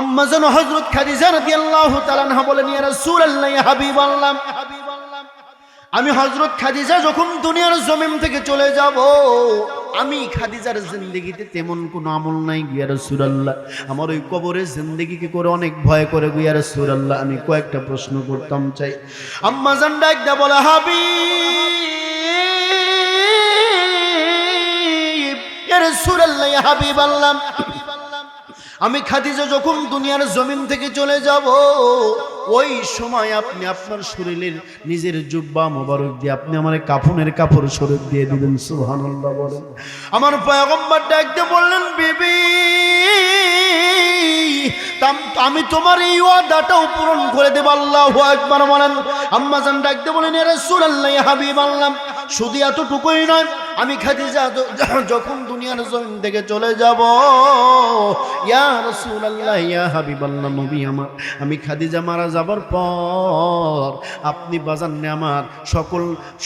আম্মা জান হযরত খাদিজা রাদিয়াল্লাহু তাআলা আনহা বলেন, ইয়া রাসূলুল্লাহ, ইয়া হাবিবাল্লাহ, আমি হযরত খাদিজা যখন দুনিয়ার জমিন থেকে চলে যাব, আমি খাদিজার জিন্দেগিতে তেমন কোনো আমল নাই ইয়া রাসূলুল্লাহ। আমার ওই কবরের জিন্দেগিকে করে অনেক ভয় করে ইয়া রাসূলুল্লাহ। আমি কয়েকটা প্রশ্ন করতাম চাই। আম্মা জান ডাক দা বলে, হাবিব, ইয়া রাসূলুল্লাহ, ইয়া হাবিবাল্লাহ, আমি খাদিজা যখন দুনিয়ার জমিন থেকে চলে যাব, ওই সময় আপনি আপনার শরীরের নিজের জুব্বা মোবারক দিয়ে আপনি আমার কাফনের কাপড় শরীর দিয়ে দিবেন। সুবহানাল্লাহ বলেন। আমার পয়গম্বর ডাকতে বললেন, বিবি, আমি তোমার এই ওয়াদাটাও পূরণ করে দেব। আল্লাহু আকবার বলেন। আম্মা জান ডাকতে বলেন, ইয়া রাসূলুল্লাহ, ইয়া হাবিবাল্লাহ, শুধু এতটুকুই নয়, আমি খাদিজা যখন দুনিয়ার জমিন থেকে চলে যাব, ইয়া রাসূলুল্লাহ, ইয়া হাবিবাল্লাহ, নবী আমার, আমি খাদিজা মারা যাবার পর আপনি বাজাননে আমার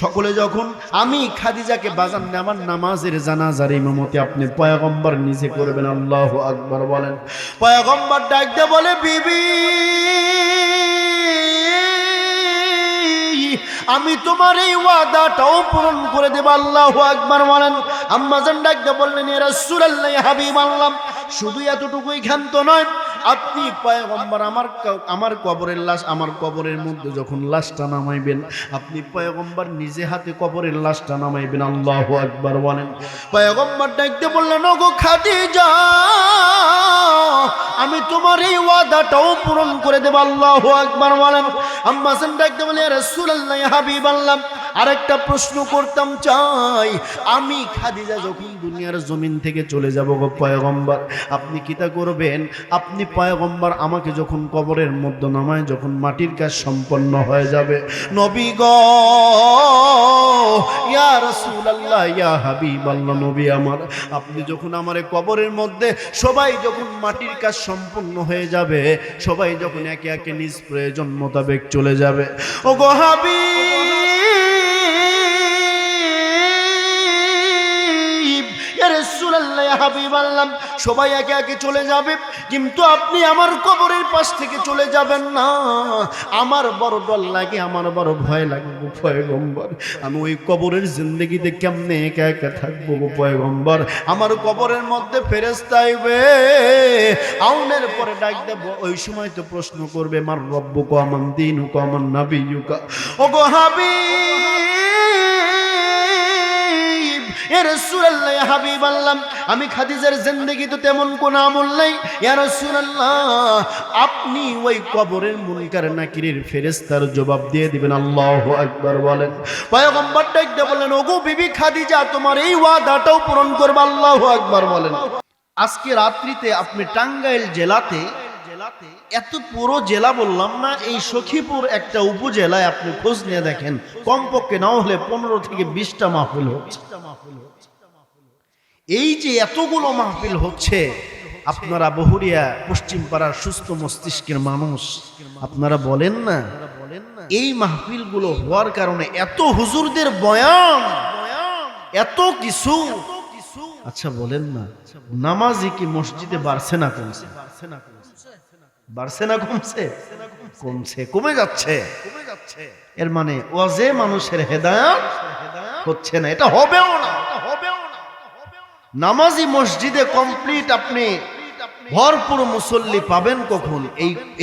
সকলে যখন আমি খাদিজাকে বাজাননে আমার নামাজের জানাজার ইমামতি আপনি পয়গম্বর নিজে করবেন। আল্লাহু আকবার বলেন। পয়গম্বর ডাকতে বলে, বিবি, আমি তোমার এই ওয়াদাটাও পূরণ করে দেব। আল্লাহু আকবার বলেন। আম্মা জান ডাকতে বললেন, ইয়া রাসূলুল্লাহ, ইয়া হাবিবাল্লাহ, শুধু এতটুকুই ক্ষান্ত নয়, আপনি পয়গম্বর আমার কবরের লাশ, আমার কবরের মধ্যে যখন লাশটা নামাইবেন, আপনি পয়গম্বর নিজে হাতে কবরের লাশটা নামাইবেন। আল্লাহু আকবার বলেন। পয়গম্বর ডাকতে বললেন, ওগো খাদিজা, আমি তোমার এই ওয়াদাটাও পূরণ করে দেব। আল্লাহু আকবার বলেন। আম্মা জান ডাকতে বলে, ইয়া রাসূলুল্লাহ, ইয়া হাবিবাল্লাহ, আরেকটা প্রশ্ন করতাম চাই, আমি খাদিজা যখন দুনিয়ার জমিন থেকে চলে যাব গো পয়গম্বর, আপনি কিতা করবেন? আপনি পয়গম্বর আমাকে যখন কবরের মধ্যে নামায়, যখন মাটির কাজ সম্পন্ন হয়ে যাবে, নবী গো, ইয়া রাসূলুল্লাহ, ইয়া হাবিবাল্লাহ, নবী আমার, আপনি যখন আমারে কবরের মধ্যে সবাই যখন মাটির কাজ সম্পন্ন হয়ে যাবে, সবাই যখন একে একে নিজ প্রয়োজন মোতাবেক চলে যাবে, ও গো হাবিব, ইয়া রাসূলুল্লাহ, ইয়া হাবিবাল্লাহ, সবাই একে একে চলে যাবে, কিন্তু আপনি আমার কবরের পাশ থেকে চলে যাবেন না। আমার বড় ডর লাগে, আমার বড় ভয় লাগে গো পয়গম্বর। আমি ওই কবরের জিন্দেগিতে কেমনে একা একা থাকবো গো পয়গম্বর? আমার কবরের মধ্যে ফেরেশতা আইবে, আউনের পরে ডাক দেব, ওই সময় তো প্রশ্ন করবে, মার রব্বুকা, মান দীনুকা, মান নাবিয়ুকা। ও গো হাবিব, ইয়া রাসূলুল্লাহ, ইয়া হাবিবাল্লাহ, আমি খাদিজার জিন্দেগি তো তেমন কোন আমল নাই। ইয়া রাসূলুল্লাহ, আপনি ওই কবরের মুনকার নাকিরের ফেরেশতার জবাব দিয়ে দিবেন। আল্লাহু আকবার বলেন। পয়গম্বর ডাকতে বলেন, ওগো বিবি খাদিজা, তোমার এই ওয়াদাটাও পূরণ করবে। আল্লাহু আকবার বলেন। আজকে রাত্রিতে আপনি টাঙ্গাইল জেলাতে, এত পুরো জেলা বললাম না, এই সখীপুর একটা উপজেলায় আপনি খোঁজ নিয়ে দেখেন, কমপক্ষে না হলে 15 থেকে 20টা মাহফিল হচ্ছে। এই যে এতগুলো মাহফিল হচ্ছে, আপনারা বহুরিয়া পশ্চিম পাড়ার সুস্থ মস্তিষ্কের মানুষ, আপনারা বলেন না, এই মাহফিলগুলো হওয়ার কারণে এত হুজুরদের বয়ান, এত কিছু, আচ্ছা বলেন না, নামাজি কি মসজিদে বাড়ছে না কমছে? বাড়ছে না কমছে? কমছে, কমে যাচ্ছে। এর মানে ওয়াজে মানুষের হেদায়েত হচ্ছে না, এটা হবেও না। নামাজি মসজিদে কমপ্লিট আপনি ভরপুর মুসল্লি পাবেন কখন?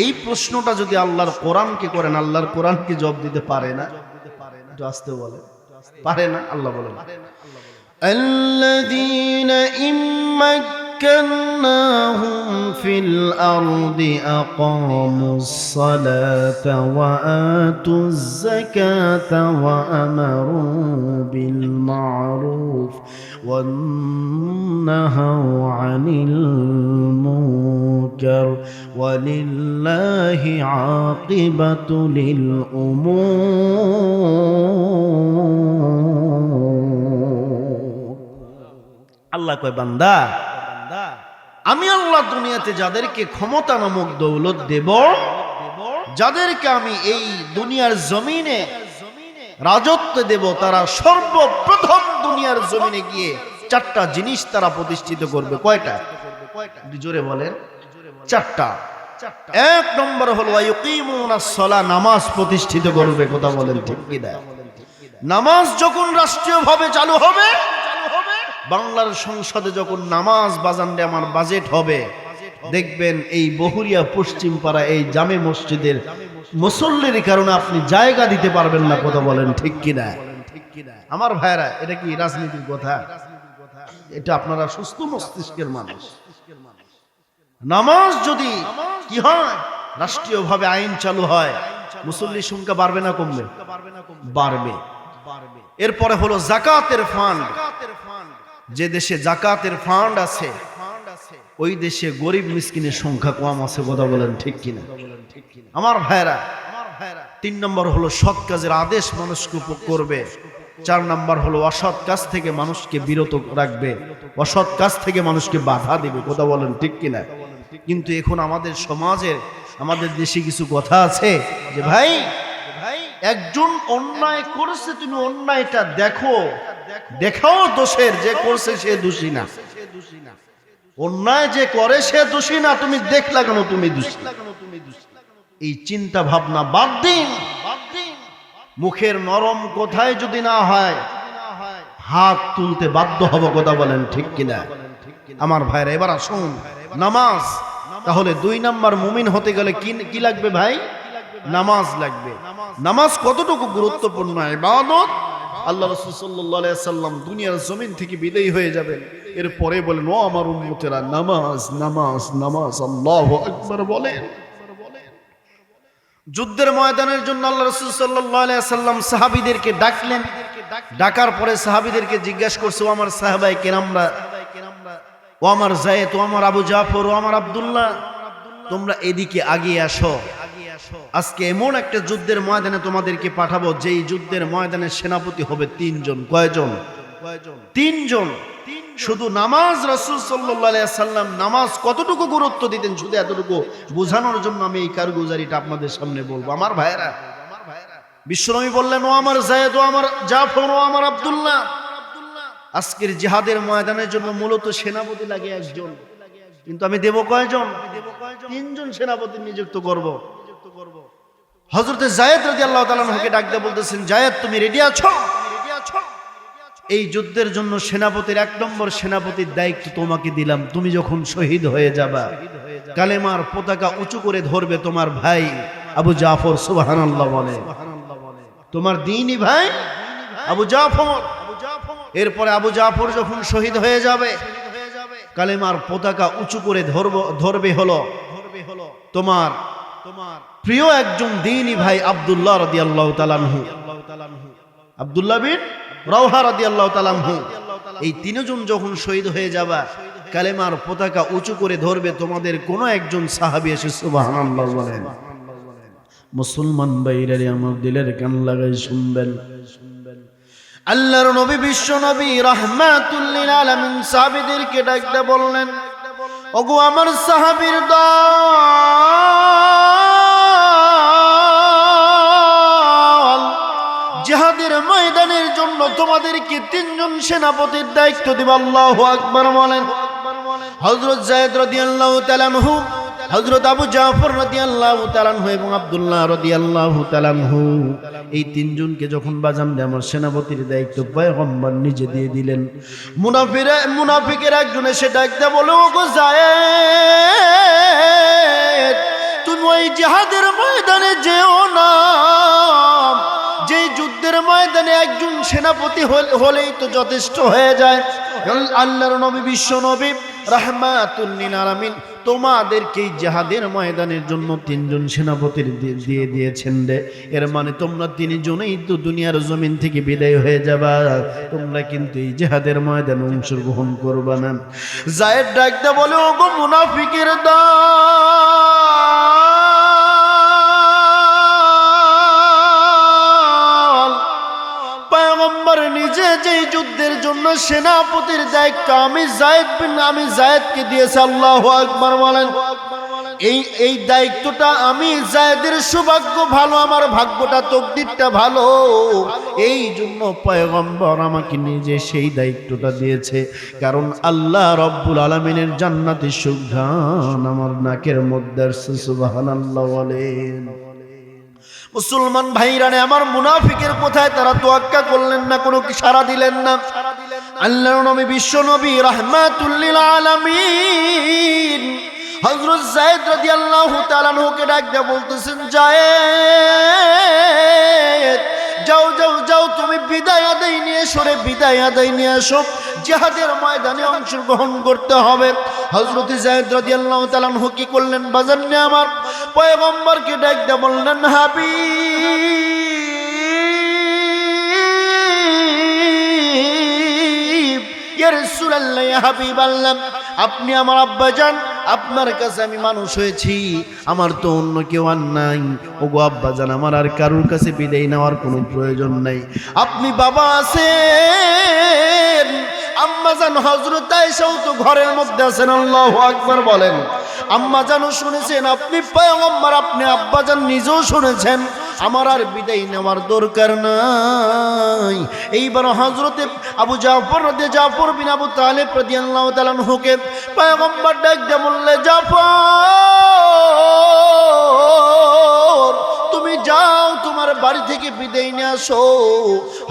এই প্রশ্নটা যদি আল্লাহর কোরআনকে করেন, আল্লাহর কোরআনকে জবাব দিতে পারে না। একটু আসতে বলে, পারে না। আল্লাহ বলেন, আল্লাযীনা ইম্মাক্কান্নাহুম ফিল আরদি আকামুস সালাতা ওয়া আতুজ যাকাতা ওয়া আমারু বিল মা'রুফ ওয়ান নাহাউ আনিল মুনকার ওয়ালিল্লাহি আকিবাতুল উমুর। আল্লাহ কয়, বান্দা, আমি আল্লাহ দুনিয়াতে যাদেরকে ক্ষমতা নামক দৌলত দেব, যাদেরকে আমি এই দুনিয়ার জমিনে রাজত্ব দেব, তারা সর্বপ্রথম দুনিয়ার জমিনে গিয়ে 4টা জিনিস তারা প্রতিষ্ঠিত করবে। কয়টা? জোরে বলেন। 4টা। এক নম্বর হলো ইয়াকিমুনাস সালাহ, নামাজ প্রতিষ্ঠিত করবে। কথা বলেন ঠিক কি না? নামাজ যখন রাষ্ট্রীয়ভাবে চালু হবে, বাংলার সংসদে যখন নামাজ বাজানরে আমার বাজেট হবে, দেখবেন এই বহুরিয়া পশ্চিম পাড়া এই জামে মসজিদের মুসল্লির কারণে আপনি জায়গা দিতে পারবেন না। কথা বলেন ঠিক কিনা? আমার ভাইরা, এটা কি রাজনীতির কথা? এটা আপনারা সুস্থ মস্তিষ্কের মানুষ। নামাজ যদি কি হয়, রাষ্ট্রীয়ভাবে আইন চালু হয়, মুসল্লির সংখ্যা বাড়বে না কমবে? বাড়বে। এরপরে হলো যাকাতের ফান্ড। যে দেশে যাকাতের ফান্ড আছে, ওই দেশে গরিব মিসকিনের সংখ্যা কম আছে। কথা বলেন ঠিক কিনা? আমার ভাইরা, 3 নম্বর হলো সৎ কাজের আদেশ মানুষকে করবে। 4 নম্বর হলো অসৎ কাজ থেকে মানুষকে বিরত রাখবে, অসৎ কাজ থেকে মানুষকে বাধা দিবে। কথা বলেন ঠিক কিনা? কিন্তু এখন আমাদের সমাজের, আমাদের দেশে কিছু কথা আছে যে ভাই, একজন অন্যায় করেছে, তুমি অন্যায়টা দেখো, দেখাও দোষের, যে করছে সে দোষী না। অন্যায় যে করে সে দোষী না, তুমি দেখলা কেন তুমি দোষী? এই চিন্তা ভাবনা বাদ দিন। মুখের নরম কথায় যদি না হয়, হাত তুলতে বাধ্য হব। কথা বলেন ঠিক কিনা? আমার ভাইরা, এবার আসুন নামাজ। তাহলে 2 নম্বর মুমিন হতে গেলে কি লাগবে ভাই? নামাজ লাগবে। নামাজ কতটুকু গুরুত্বপূর্ণ ইবাদত। আল্লাহ রাসূল সাল্লাল্লাহু আলাইহি সাল্লাম দুনিয়ার জমিন থেকে বিদায় হয়ে যাবেন, এরপরে বলেন, ও আমার উম্মতেরা, নামাজ নামাজ নামাজ, আল্লাহু আকবার বলেন। যুদ্ধের ময়দানের জন্য আল্লাহ রাসূল সাল্লাল্লাহু আলাইহি সাল্লাম সাহাবীদেরকে ডাকলেন। ডাকার পরে সাহাবীদেরকে জিজ্ঞাসা করছে, ও আমার সাহাবায়ে কেরামরা, ও আমার যায়েদ, ও আমার আবু জাফর, ও আমার আব্দুল্লাহ, তোমরা এদিকে আগিয়ে আসো। আজকে এমন একটা যুদ্ধের ময়দানে তোমাদেরকে পাঠাবো, যেই যুদ্ধের ময়দানে সেনাপতি হবে 3 জন। কয়জন? 3 জন। শুধু নামাজ, রাসূল সাল্লাল্লাহু আলাইহি সাল্লাম নামাজ কতটুকু গুরুত্ব দিতেন, শুধু এতটুকু বোঝানোর জন্য আমি এই কারগুজারিটা আপনাদের সামনে বলবো। আমার ভাইরা, বিশ্বনবী বললেন, ও আমার যায়েদ, ও আমার জাফর, ও আমার আব্দুল্লাহ, আজকের জিহাদের ময়দানের জন্য মূলত সেনাপতি লাগে 1 জন, কিন্তু আমি দেব কয়জন? 3 জন সেনাপতি নিযুক্ত করব। হযরত যায়েদ রাদিয়াল্লাহু তাআলা আনহুকে ডাক দিয়ে বলতেছেন, যায়েদ তুমি রেডি আছো? এই যুদ্ধের জন্য সেনাপতির 1 নম্বর সেনাপতির দায়িত্ব তোমাকে দিলাম। তুমি যখন শহীদ হয়ে যাবা, কালেমার পতাকা উঁচু করে ধরবে তোমার ভাই আবু জাফর। সুবহানাল্লাহ বলে। তোমার দ্বীনি ভাই আবু জাফর। এরপরে আবু জাফর যখন শহীদ হয়ে যাবে, কালেমার পতাকা উঁচু করে ধরবে হলো তোমার প্রিয় একজন দ্বীনি ভাই আব্দুল্লাহ রাদিয়াল্লাহু তাআলা আনহু, আব্দুল্লাহ বিন রাওহা রাদিয়াল্লাহু তাআলা আনহু। এই 3 জন যখন শহীদ হয়ে যাবা, কালেমার পতাকা উঁচু করে ধরবে তোমাদের কোন একজন সাহাবী এসে সুবহানাল্লাহ বলেন। মুসলমান ভাইরা আমার দিলের কান লাগাই শুনবেন, আল্লাহর নবী বিশ্ব নবী রাহমাতুল লিল আলামিন সাহাবীদেরকে ডাকতে বললেন, ওগো আমার সাহাবীর দল, জিহাদের ময়দানের জন্য তোমাদেরকে 3 জন সেনাপতির দায়িত্ব দিব। আল্লাহু আকবার বলেন। হযরত যায়েদ রাদিয়াল্লাহু তাআলা আনহু, হযরত আবু জাফর রাদিয়াল্লাহু তাআলা আনহু এবং আব্দুল্লাহ রাদিয়াল্লাহু তাআলা আনহু, এই 3 জনকে যখন বাজান দিয়ে আমার সেনাপতির দায়িত্ব পয়গম্বর নিজে দিয়ে দিলেন, মুনাফিকের একজন এসে ডাকতে বলে, ওগো যায়েদ, তুমি ওই জিহাদের ময়দানে যেও না, যে যুদ্ধের ময়দানে একজন সেনাপতি হলেই তো যথেষ্ট হয়ে যায়। আল্লাহর নবী বিশ্ব নবী রাহমাতুল লিল আলামিন তোমাদেরকে জিহাদের ময়দানের জন্য 3 জন সেনাপতির দিয়ে দিয়েছেন রে। এর মানে তোমরা 3 জনেই তো দুনিয়ার জমিন থেকে বিদায় হয়ে যাবা, তোমরা কিন্তু এই জিহাদের ময়দানে অংশগ্রহণ করবা না। যায়েদ ডাকতে বলে, ওগো মুনাফিকের দল, পয়গম্বর নিজে যেই যুদ্ধের জন্য সেনাপতির দায়িত্ব আমি যায়েদকে দিয়েছি। আল্লাহু আকবার বলেন। এই দায়িত্বটা আমি যায়েদের সৌভাগ্য ভালো, আমার ভাগ্যটা তকদিরটা ভালো, এই জন্য পয়গম্বর আমাকে নিজে সেই দায়িত্বটা দিয়েছে। কারণ আল্লাহ রব্বুল আলামিনের জান্নাতের সুঘ্রাণ আমার নাকের মধ্যে আসছে। সুবহানাল্লাহ বলেন। মুসলমান ভাইরানে আমার, মুনাফিকের কোথায়? তারা তোয়াক্কা করলেন না, কোনো সাড়া দিলেন না। আল্লাহর নবী, বিশ্ব নবী রাহমাতুল লিল আলামিন হযরত যায়েদ রাদিয়াল্লাহু তাআলা আনহুকে ডাক দিয়ে বলতেছেন, যায়েদ যাও যাও যাও, তুমি বিদায় আদায় নিয়ে এসো রে, বিদায় আদায় নিয়ে এসো, জিহাদের ময়দানে অংশগ্রহণ করতে হবে। হযরত যায়েদ রাদিয়াল্লাহু তাআলা আনহু কি করলেন? বাজানে আমার পয়গম্বরকে ডাক দিয়ে বললেন, হাবিব, ইয়া রাসূলুল্লাহ, ইয়া হাবিবাল্লাহ, আপনি আমার আব্বাজান, আপনার কাছে আমি মানুষ হয়েছি, আমার তো অন্য কেউ আর নাই। ওগো আব্বাজান, আমার আর কারোর কাছে বিদায় নেওয়ার কোনো প্রয়োজন নাই। আপনি বাবা আছেন, আম্মাজান হযরত আয়েশাও তো ঘরের মধ্যে আছেন। আল্লাহু আকবার বলেন। আম্মাজানও শুনেছেন, আপনি পয়গম্বর, আপনি আব্বাজান নিজেও শুনেছেন, আমার আর বিদায় নেওয়ার দরকার নাই। এইবার হযরতে আবু জাফর জাফর বিন আবু তালেব রাদিয়াল্লাহু তাআলা আনহুকে পয়গম্বর ডাক দিয়ে বললে, জাফর তুমি যাও, তোমার বাড়ি থেকে বিদায় নিয়ে আসো।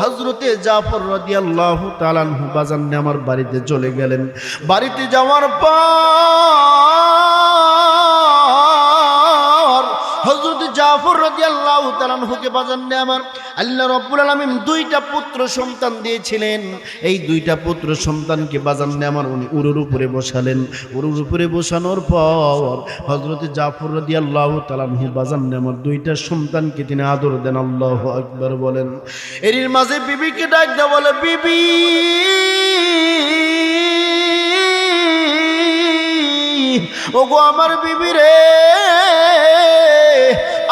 হযরতে জাফর রাদিয়াল্লাহু তাআলা আনহু বাজান আমার বাড়িতে চলে গেলেন। বাড়িতে যাওয়ার পর হযরত জাফর রাদিয়াল্লাহু তাআলা আনহুকে বাজান আমার আল্লাহ রাব্বুল আলামিন দুইটা পুত্র সন্তান দিয়েছিলেন। এই দুইটা পুত্র সন্তানকে বাজান আমার উনি উরুর উপরে বসালেন। উরুর উপরে বসানোর পর হযরত জাফর রাদিয়াল্লাহু তাআলা আনহু বাজান আমার দুইটা সন্তানকে তিনি আদর দেন। আল্লাহু আকবার বলেন। এর মাঝে বিবিকে ডাক দেয়া বলে, বিবি ওগো আমার বিবি রে,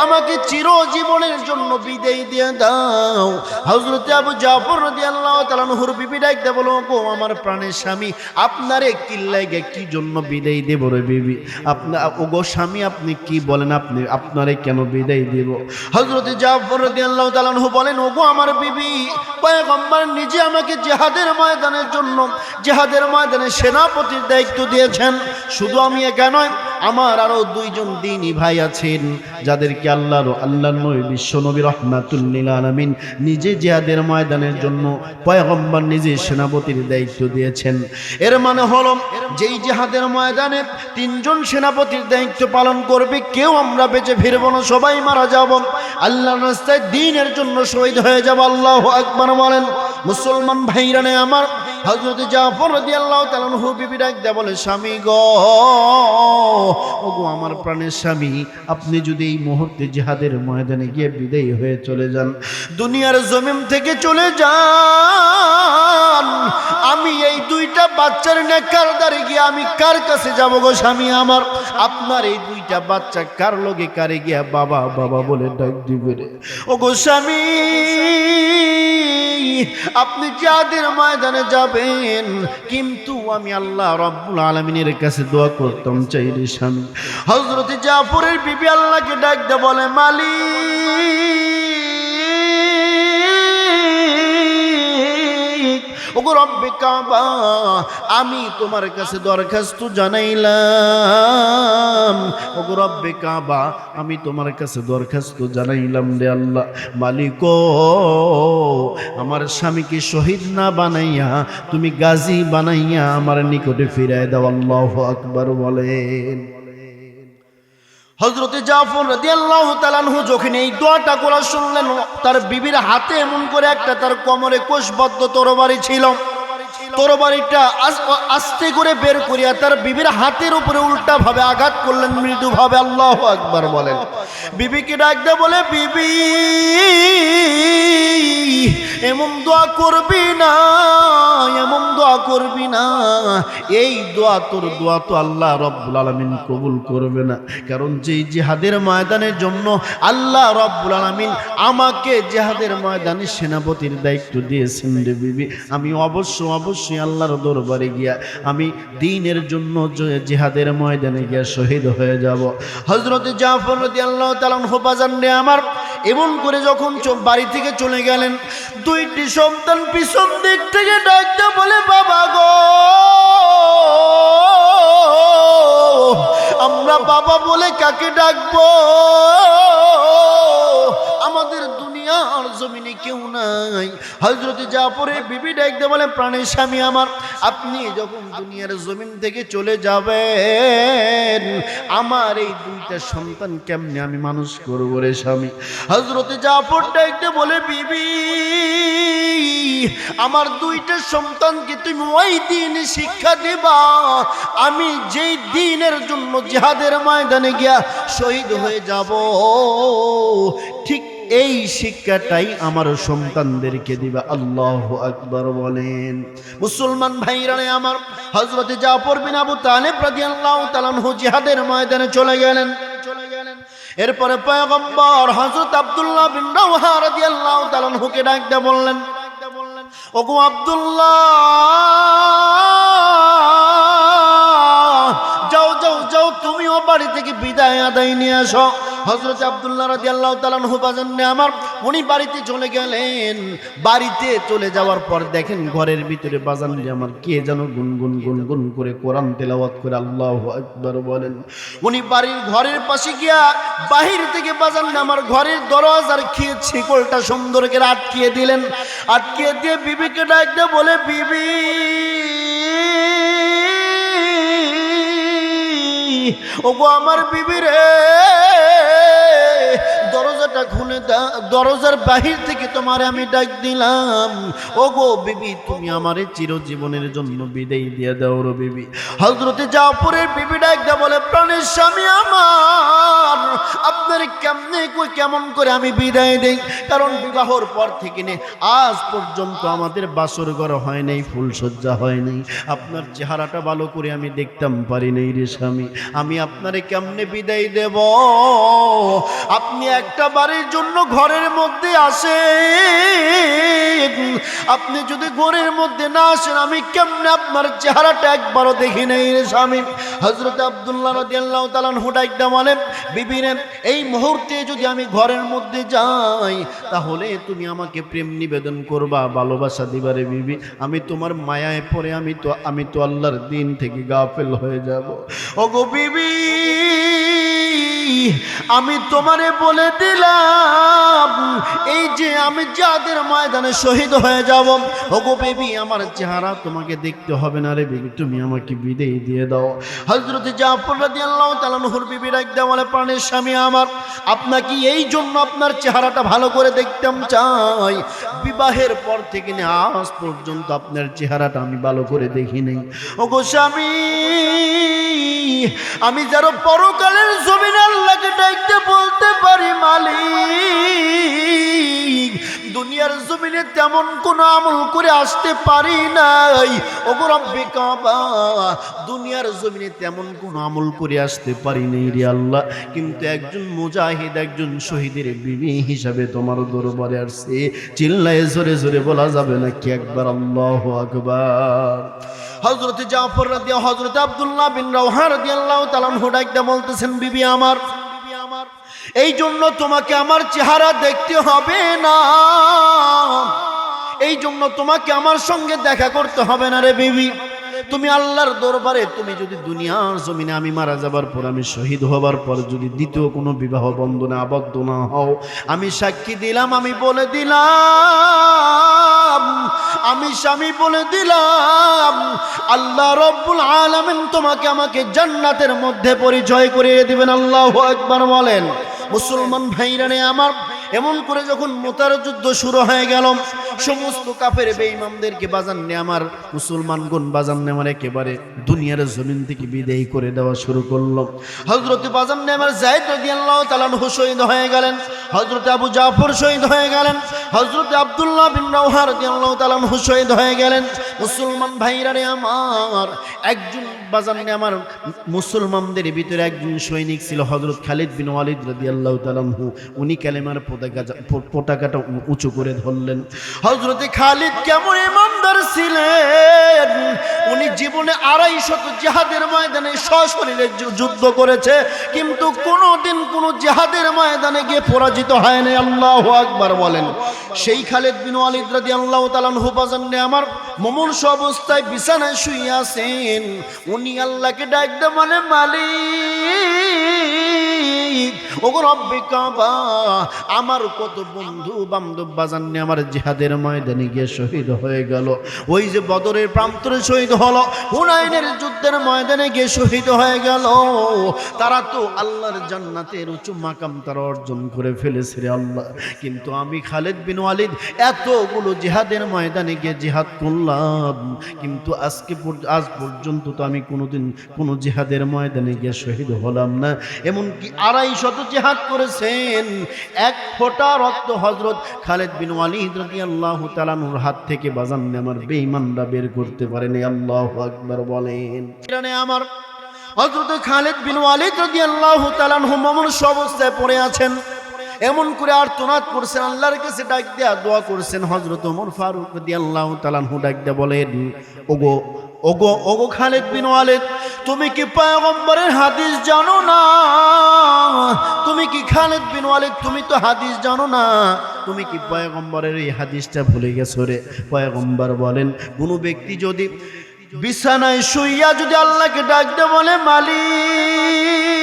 আমাকে চিরজীবনের জন্য বিদায় দিয়ে দাও। হযরত আবু জাফর রাদিয়াল্লাহু তাআলা আনহুর বিবি ডাক দিয়ে বলো, গো আমার প্রাণের স্বামী, আপনারে কি লাগে, কি জন্য বিদায় দেব রে বিবি? আপনি ওগো স্বামী, আপনি কি বলেন, আপনারে কেন বিদায় দেব? হযরত জাফর রাদিয়াল্লাহু তাআলা আনহু বলেন, ওগো আমার বিবি, পয়গম্বর নিজে আমাকে জিহাদের ময়দানের জন্য, জিহাদের ময়দানে সেনাপতির দায়িত্ব দিয়েছেন। শুধু আমি একা নয়, আমার আরো দুইজন দ্বীনী ভাই আছেন, যাদেরকে আল্লাহর নবী বিশ্ব নবী রাহমাতুল লিল আলামিন নিজে জিহাদের ময়দানের জন্য পয়গম্বর নিজে সেনাপতির দায়িত্ব দিয়েছেন। এর মানে হলো, যেই জিহাদের ময়দানে তিনজন সেনাপতির দায়িত্ব পালন করবে, কেউ আমরা বেঁচে ফিরব না, সবাই মারা যাব, আল্লাহর রাস্তায় দ্বীনের জন্য শহীদ হয়ে যাব। আল্লাহু আকবার বলেন। মুসলমান ভাইরানে আমার, হযরত জাফর রাদিয়াল্লাহু তাআলা আনহু বিবি ডাক দেয়া বলে, স্বামী গো, ওগো আমার প্রাণের স্বামী, আপনি যদি এই মুহূর্তে জিহাদের ময়দানে গিয়ে বিদায়ী হয়ে চলে যান, দুনিয়ার জমিন থেকে চলে যান, আমি এই দুইটা বাচ্চার নেকারদারে গিয়ে আমি কার কাছে যাব গো স্বামী আমার? আপনার এই দুইটা বাচ্চা কার লগে কারে গিয়া বাবা বাবা বলে ডাক দিবে রে? ওগো স্বামী, আপনি জিহাদের ময়দানে যাবেন, কিন্তু আমি আল্লাহ রাব্বুল আলামিনের কাছে দোয়া করতাম চাই রে স্বামী। হযরত জাফরের বিবি আল্লাহকে ডাক দিয়ে বলে, মালিক, ওগো রব্বে কাবা, আমি তোমার কাছে দরখাস্ত জানাইলাম। ওগো রব্বে কাবা, আমি তোমার কাছে দরখাস্ত জানাইলাম রে আল্লাহ। মালিক, আমার স্বামীকে শহীদ না বানাইয়া তুমি গাজী বানাইয়া আমার নিকটে ফিরায় দাও। আল্লাহু আকবার বলেন। হযরত জাফর রাদিয়াল্লাহু তাআলা আনহু যখন এই দোয়াটা করা শুনলেন, তার বিবির হাতে এমন করে একটা তার কোমরে কোষবদ্ধ তরবারি ছিল, তরবারিটা আস্তে করে বের করিয়া তার বিবির হাতের উপরে উল্টা ভাবে আঘাত করলেন, মৃদু ভাবে। আল্লাহু আকবার বলেন। বিবিকে ডাক দিয়ে বলে, বিবি এমন দোয়া করবি না, এমন দোয়া করবি না, এই দোয়া তোর দোয়া তো আল্লাহ রাব্বুল আলামিন কবুল করবে না। কারণ যেই জিহাদের ময়দানের জন্য আল্লাহ রাব্বুল আলামিন আমাকে জিহাদের ময়দানে সেনাপতির দায়িত্ব দিয়েছেন রে বিবি, আমি অবশ্য অবশ্যই আল্লাহর দরবারে গিয়া আমি দ্বীনের জন্য জিহাদের ময়দানে গিয়া শহীদ হয়ে যাব। হযরত জাফর রাদিয়াল্লাহু তাআলা আনহু বাজান রে আমার এমন করে যখন বাড়ি থেকে চলে গেলেন, দুইটি সন্তান পিছন দিক থেকে ডাকতে বলে, বাবা গো, আমরা বাবা বলে কাকে ডাকবো? আমাদের দুনিয়ার জমিনে কেউ নাই। হযরত জাফরের বিবি ডাকতে বলে, প্রাণের স্বামী আমার, আপনি যখন দুনিয়ার জমিন থেকে চলে যাবেন, আমার এই দুইটা সন্তান কেমনে আমি মানুষ করবো রে স্বামী? হযরত জাফর ডাকতে বলে, বিবি, আমার দুইটা সন্তানকে তুমি ওই দিন শিক্ষা দিবা আমি যেই দিনের জন্য জিহাদের ময়দানে গিয়া শহীদ হয়ে যাব, ঠিক এই শিক্ষাটাই আমার সন্তানদেরকে দিবা। আল্লাহু আকবার বলেন। মুসলমান ভাইরা আমার, হযরত জাফর বিন আবু তালিব রাদিয়াল্লাহু তাআলা আনহু জিহাদের ময়দানে চলে গেলেন। এরপরে পয়গম্বর হযরত আব্দুল্লাহ বিন রাওহা রাদিয়াল্লাহু তাআলা আনহুকে ডাকতে বললেন, ওগো আব্দুল্লাহ, যাও যাও যাও, তুমিও বাড়ি থেকে বিদায় আদায় নিয়ে আসো। হযরত আব্দুল্লাহ রাদিয়াল্লাহু তাআলা আনহু বাজান আমার উনি বাড়িতে চলে গেলেন। বাড়িতে চলে যাওয়ার পর দেখেন ঘরের ভিতরে বাজান আমার কে যেন গুনগুন গুনগুন করে কোরআন তেলাওয়াত করে আল্লাহু আকবার বলেন। উনি বাড়ির ঘরের পাশে গিয়া বাহির থেকে বাজান আমার ঘরের দরজার শিকলটা সুন্দর করে আটকিয়ে দিলেন। আটকিয়ে দিয়ে বিবিকে ডাকতে বলে, বিবি, ওগো আমার বিবি রে, দরজাটা খুলে দাও, দরজার বাহির থেকে তোমারে আমি ডাক দিলাম। ওগো বিবি, তুমি আমারে চিরজীবনের জন্য বিদায় দিয়ে দাও রে বিবি। হযরত জাফরের বিবি ডাক দেয়া বলে, প্রাণের স্বামী আমার, আপনার কেমন করে আমি বিদায় দেই? কারণ বিবাহর পর থেকে নে আজ পর্যন্ত আমাদের বাসর ঘর হয় নাই, ফুলসজ্জা হয় নাই, আপনার চেহারাটা ভালো করে আমি দেখতাম পারি নাই রে স্বামী, আমি আপনারে কেমনে বিদায় দেব? আপনি একটা বাড়ির জন্য ঘরের মধ্যে আসেন, আপনি যদি ঘরের মধ্যে না আসেন আমি কেমনে আপনার চেহারাটা একবারও দেখি নাই রে স্বামী। হযরত আব্দুল্লাহ রাদিয়াল্লাহু তাআলা আনহু ডাকতে বলেন, বিবি রে, এই মুহূর্তে যদি আমি ঘরের মধ্যে যাই তাহলে তুমি আমাকে প্রেম নিবেদন করবা, ভালোবাসা দিবা রে বিবি। আমি তোমার মায়ায় পড়ে আমি তো আল্লাহর দিন থেকে গাফেল হয়ে যাব। ওগো বিবি, আমি তোমারে বলে দিলাম, এই যে আমি যাদের ময়দানে শহীদ হয়ে যাব, ওগো বেবি, আমার চেহারা তোমাকে দেখতে হবে না রে বেবি, তুমি আমাকে বিদায় দিয়ে দাও। হযরত জাফর রাদিয়াল্লাহু তাআলা আনহুর বিবি ডাকতে বলে, প্রাণের স্বামী আমার, আপনাকে এই জন্য আপনার চেহারাটা ভালো করে দেখতাম চাই, বিবাহের পর থেকে আজ পর্যন্ত আপনার চেহারাটা আমি ভালো করে দেখি নাই। ওগো স্বামী, আমি যারা পরকালের জমিনে আল্লাহকে ডাকতে বলতে পারি, মালিক, দুনিয়ার জমিনে তেমন কোন আমল করে আসতে পারি নাই। ওগো রব্বে কাবা, দুনিয়ার জমিনে তেমন কোন আমল করে আসতে পারি নাই রে আল্লাহ, কিন্তু একজন মুজাহিদ, একজন শহীদের বিবি হিসাবে তোমার দরবারে আসছে। চিল্লায়ে জোরে জোরে বলা যাবে নাকি একবার আল্লাহু আকবার? হযরত জাফর রাদিয়াল্লাহু, হযরত আব্দুল্লাহ বিন রাওহা রাদিয়াল্লাহু তাআলা আনহু ডাকতে বলতেছেন, বিবি আমার, এই জন্য তোমাকে আমার চেহারা দেখতে হবে না, এই জন্য তোমাকে আমার সঙ্গে দেখা করতে হবে না রে বিবি। তুমি আল্লাহর দরবারে, তুমি যদি দুনিয়ার জমিনে আমি মারা যাবার পর, আমি শহীদ হবার পর যদি দ্বিতীয় কোনো বিবাহ বন্ধনে আবদ্ধ না হও, আমি সাক্ষী দিলাম, আমি বলে দিলাম, আমি স্বামী বলে দিলাম, আল্লাহ রব্বুল আলামিন তোমাকে আমাকে জান্নাতের মধ্যে পরিচয় করিয়ে দিবেন। আল্লাহু আকবার বলেন। মুসলমান ভাইরা আমার, এমন করে যখন মুতার যুদ্ধ শুরু হয়ে গেল, সমস্ত কাফের বেঈমানদেরকে বাজান্নে আমার মুসলমানগণ বাজান্নে আমার একেবারে দুনিয়ার জমিন থেকে বিদায় করে দেওয়া শুরু করলো। হযরত বাজান্নে আমার যায়েদ রাদিয়াল্লাহু তাআলা আনহু শহীদ হয়ে গেলেন। হযরত আবু জাফর শহীদ হয়ে গেলেন, হযরত আব্দুল্লাহ বিন রাওহা রাদিয়াল্লাহু তাআলা আনহু শহীদ হয়ে গেলেন। মুসলমান ভাইরা রে আমার, একজন বাজানে আমার মুসলমানদের ভিতরে একজন সৈনিক ছিল হযরত খালিদ বিন ওয়ালিদ রাদিয়াল্লাহু তাআলা আনহু। উনি কালেমার পতাকাটা উঁচু করে ধরলেন। হযরত খালিদ কেমন ইমানদার ছিলেন, উনি জীবনে 250 জিহাদের ময়দানে সশরীরে যুদ্ধ করেছে, কিন্তু কোনোদিন কোনো জিহাদের ময়দানে গিয়ে পরাজিত হয়নি। আল্লাহু আকবার বলেন। সেই খালিদ বিন ওয়ালিদ রাদিয়াল্লাহু তাআলা আনহু বাজানে আমার মুমূর্ষ অবস্থায় বিছানায় শুয়ে আছেন। উনি আল্লাহকে ডাকতে বলে, মালিক ওগো রব্বে কাবা, আমার কত বন্ধু বান্ধব বাজানে আমার জিহাদের ময়দানে গিয়ে শহীদ হয়ে গেল। ওই যে বদরের প্রান্তরে শহীদ হলো, হুনাইনের যুদ্ধের ময়দানে গিয়ে শহীদ হয়ে গেল। তারা তো আল্লাহর জান্নাতের উঁচু মাকাম তারা অর্জন করে ফেলেছে রে আল্লাহ। কিন্তু আমি খালিদ বিন ওয়ালিদ এতগুলো জিহাদের ময়দানে গিয়ে জিহাদ করলাম, কিন্তু আজ পর্যন্ত তো আমি কোনোদিন কোনো জিহাদের ময়দানে গিয়ে শহীদ হলাম না। এমনকি 250 জিহাদ করেছেন, এক ফোঁটা রক্ত হযরত খালিদ বিন ওয়ালিদ রাদিয়াল্লাহু তাআলা আনহুর হাত থেকে বাজানে আমার বেঈমানরা বের করতে পারেনি। আল্লাহু আকবার বলেন। আমার হযরত খালিদ বিন ওয়ালিদ রাদিয়াল্লাহু তাআলা আনহু মুমূর্ষ অবস্থায় পড়ে আছেন। এমন করে আর্তনাদ করছেন, আল্লাহর কাছে ডাক দেয়া দোয়া করছেন। হযরত ওমর ফারুক রাদিয়াল্লাহু তাআলা আনহু ডাক দেয়া বলেন, ওগো ওগো ওগো খালিদ বিন ওয়ালিদ, তুমি কি পয়গম্বরের হাদিস জানো না? তুমি কি খালিদ বিন ওয়ালিদ, তুমি তো হাদিস জানো না? তুমি কি পয়গম্বরের এই হাদিসটা ভুলে গেছো রে? পয়গম্বর বলেন, কোনো ব্যক্তি যদি বিছানায় শুইয়া যদি আল্লাহকে ডাক দেয় বলে, মালিক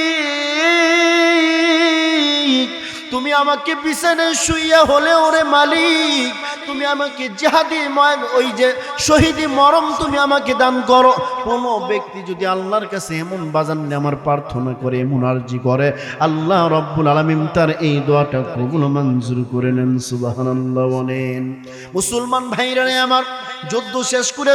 তুমি আমাকে বিছানায় শুইয়া হলে ওরে মালিক তুমি আমাকে জিহাদি ওই যে শহীদি মরম তুমি আমাকে দান করো। কোন ব্যক্তি যদি আল্লাহর কাছে এমন বাজানে আমার প্রার্থনা করে, এমন আরজি করে, আল্লাহ রাব্বুল আলামিন তার এই দোয়াটা কবুল মঞ্জুর করে নেন। সুবহানাল্লাহ বলেন। মুসলমান ভাইরা আমার, যুদ্ধ শেষ করে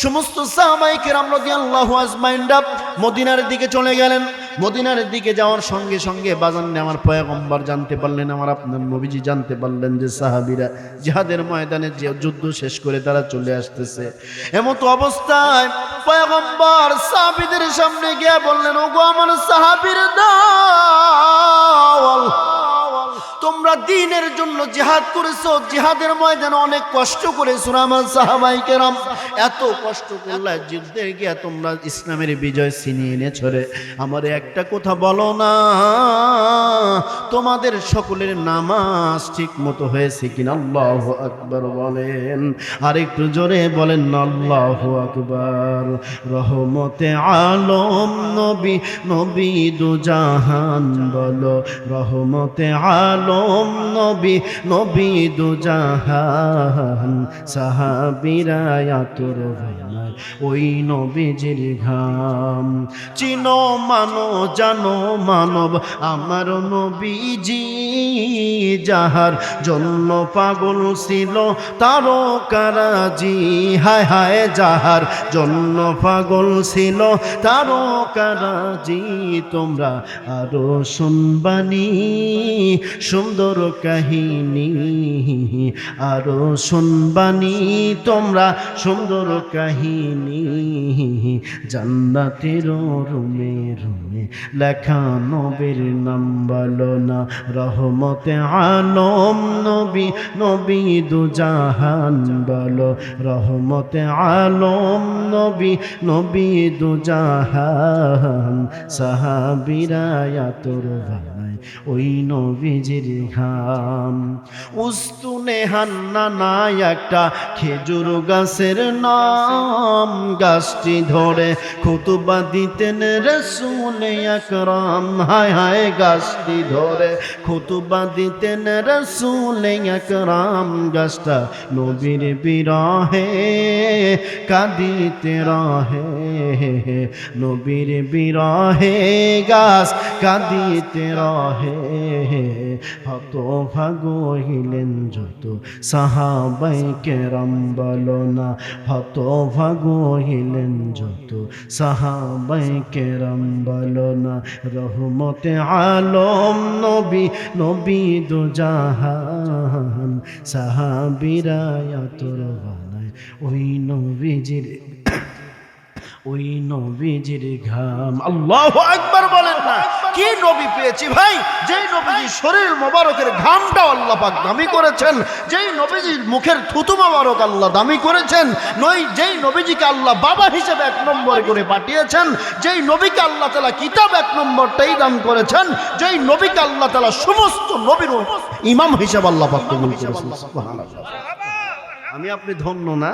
সমস্ত সাহাবায়ে কেরাম রাদিয়াল্লাহু আজমাইনরা মদিনার দিকে চলে গেলেন। মদিনার দিকে যাওয়ার সঙ্গে সঙ্গে বাজানে আমার পয়গম্বর জানতে পারলেন, আমার আপনার নবীজি জানতে পারলেন যে সাহাবীরা জিহাদের ময়দানে যে যুদ্ধ শেষ করে তারা চলে আসতেছে। এমতো অবস্থায় পয়গম্বর সাহাবীদের সামনে গিয়ে বললেন, ওগো আমার সাহাবীর দল, তোমরা দ্বীনের জন্য জিহাদ করেছো, জিহাদের ময়দানে অনেক কষ্ট করেছো আমার সাহাবায়ে কেরাম, এত কষ্ট করলে যুদ্ধে গিয়া তোমরা ইসলামের বিজয় ছিনিয়ে এনেছো রে। আমার একটা কথা বলো না, তোমাদের সকলের নামাজ ঠিক মতো হয়েছে কিনা? আল্লাহু আকবার বলেন। আর একটু জোরে বলেন আল্লাহু আকবার। রহমতে আলম নবী, নবী দু জাহান বলো, রহমতে আলম নবী, নবী দু জাহান, সাহাবীরা আতর ভাই ওই নবীজির ঘাম। চিনো মানো জানো মানব আমার নবীজি, যাহার জন্য পাগল ছিল তারকারাজি, হায় হায় যাহার জন্য পাগল ছিল তারকারাজি। তোমরা আরো শুনবানি সুন্দর কাহিনী, আরো শুনবানি তোমরা সুন্দর কাহিনী, জান্নাতের রুমে রুমে লেখা নবীর নাম বলো না। রহমতে আলম নবী, নবী দু জাহান বলো, রহমতে আলম নবী, নবী দু জাহান, সাহাবীরা আতর ভাই ওই নবীজির ঘাম। উস্তুনে হান্নানা একটা খেজুর গাছের নাম, গাছটি ধরে খুতবা দিতেন রাসূল আকরাম, হায় হায় গাছটি ধরে খুতবা দিতেন রাসূল আকরাম। গাছটা নবীর বিরহে কাঁদিতে রহে, নবীর বিরহে গাছ কাঁদিতে রহে। হতভাগা হইলেন যত সাহাবায়ে কেরাম বলো না, হতভাগা গহিলেন যত সাহাবায়ে কেরাম বলো না রহমতে আলম নবী নবী দু জাহান সাহাবীরা আতর বানায় ওই নবীজির ঘাম। আল্লাহু আকবার বলেন না। কি নবী পেয়েছি ভাই, যেই নবীজির শরীর মোবারকের ঘামটা আল্লাহ পাক দামি করেছেন, যেই নবীজির মুখের থুতু মোবারক আল্লাহ দামি করেছেন, যেই নবীজিকে আল্লাহ বাবা হিসেবে 1 নম্বর করে পাঠিয়েছেন, যেই নবীকে আল্লাহ তাআলা কিতাব 1 নম্বরটাই দান করেছেন, যেই নবীকে আল্লাহ তাআলা সমস্ত নবীর ইমাম হিসেবে আল্লাহ পাক কবুল করেছেন। সুবহানাল্লাহ। আমি আপনি ধন্য না,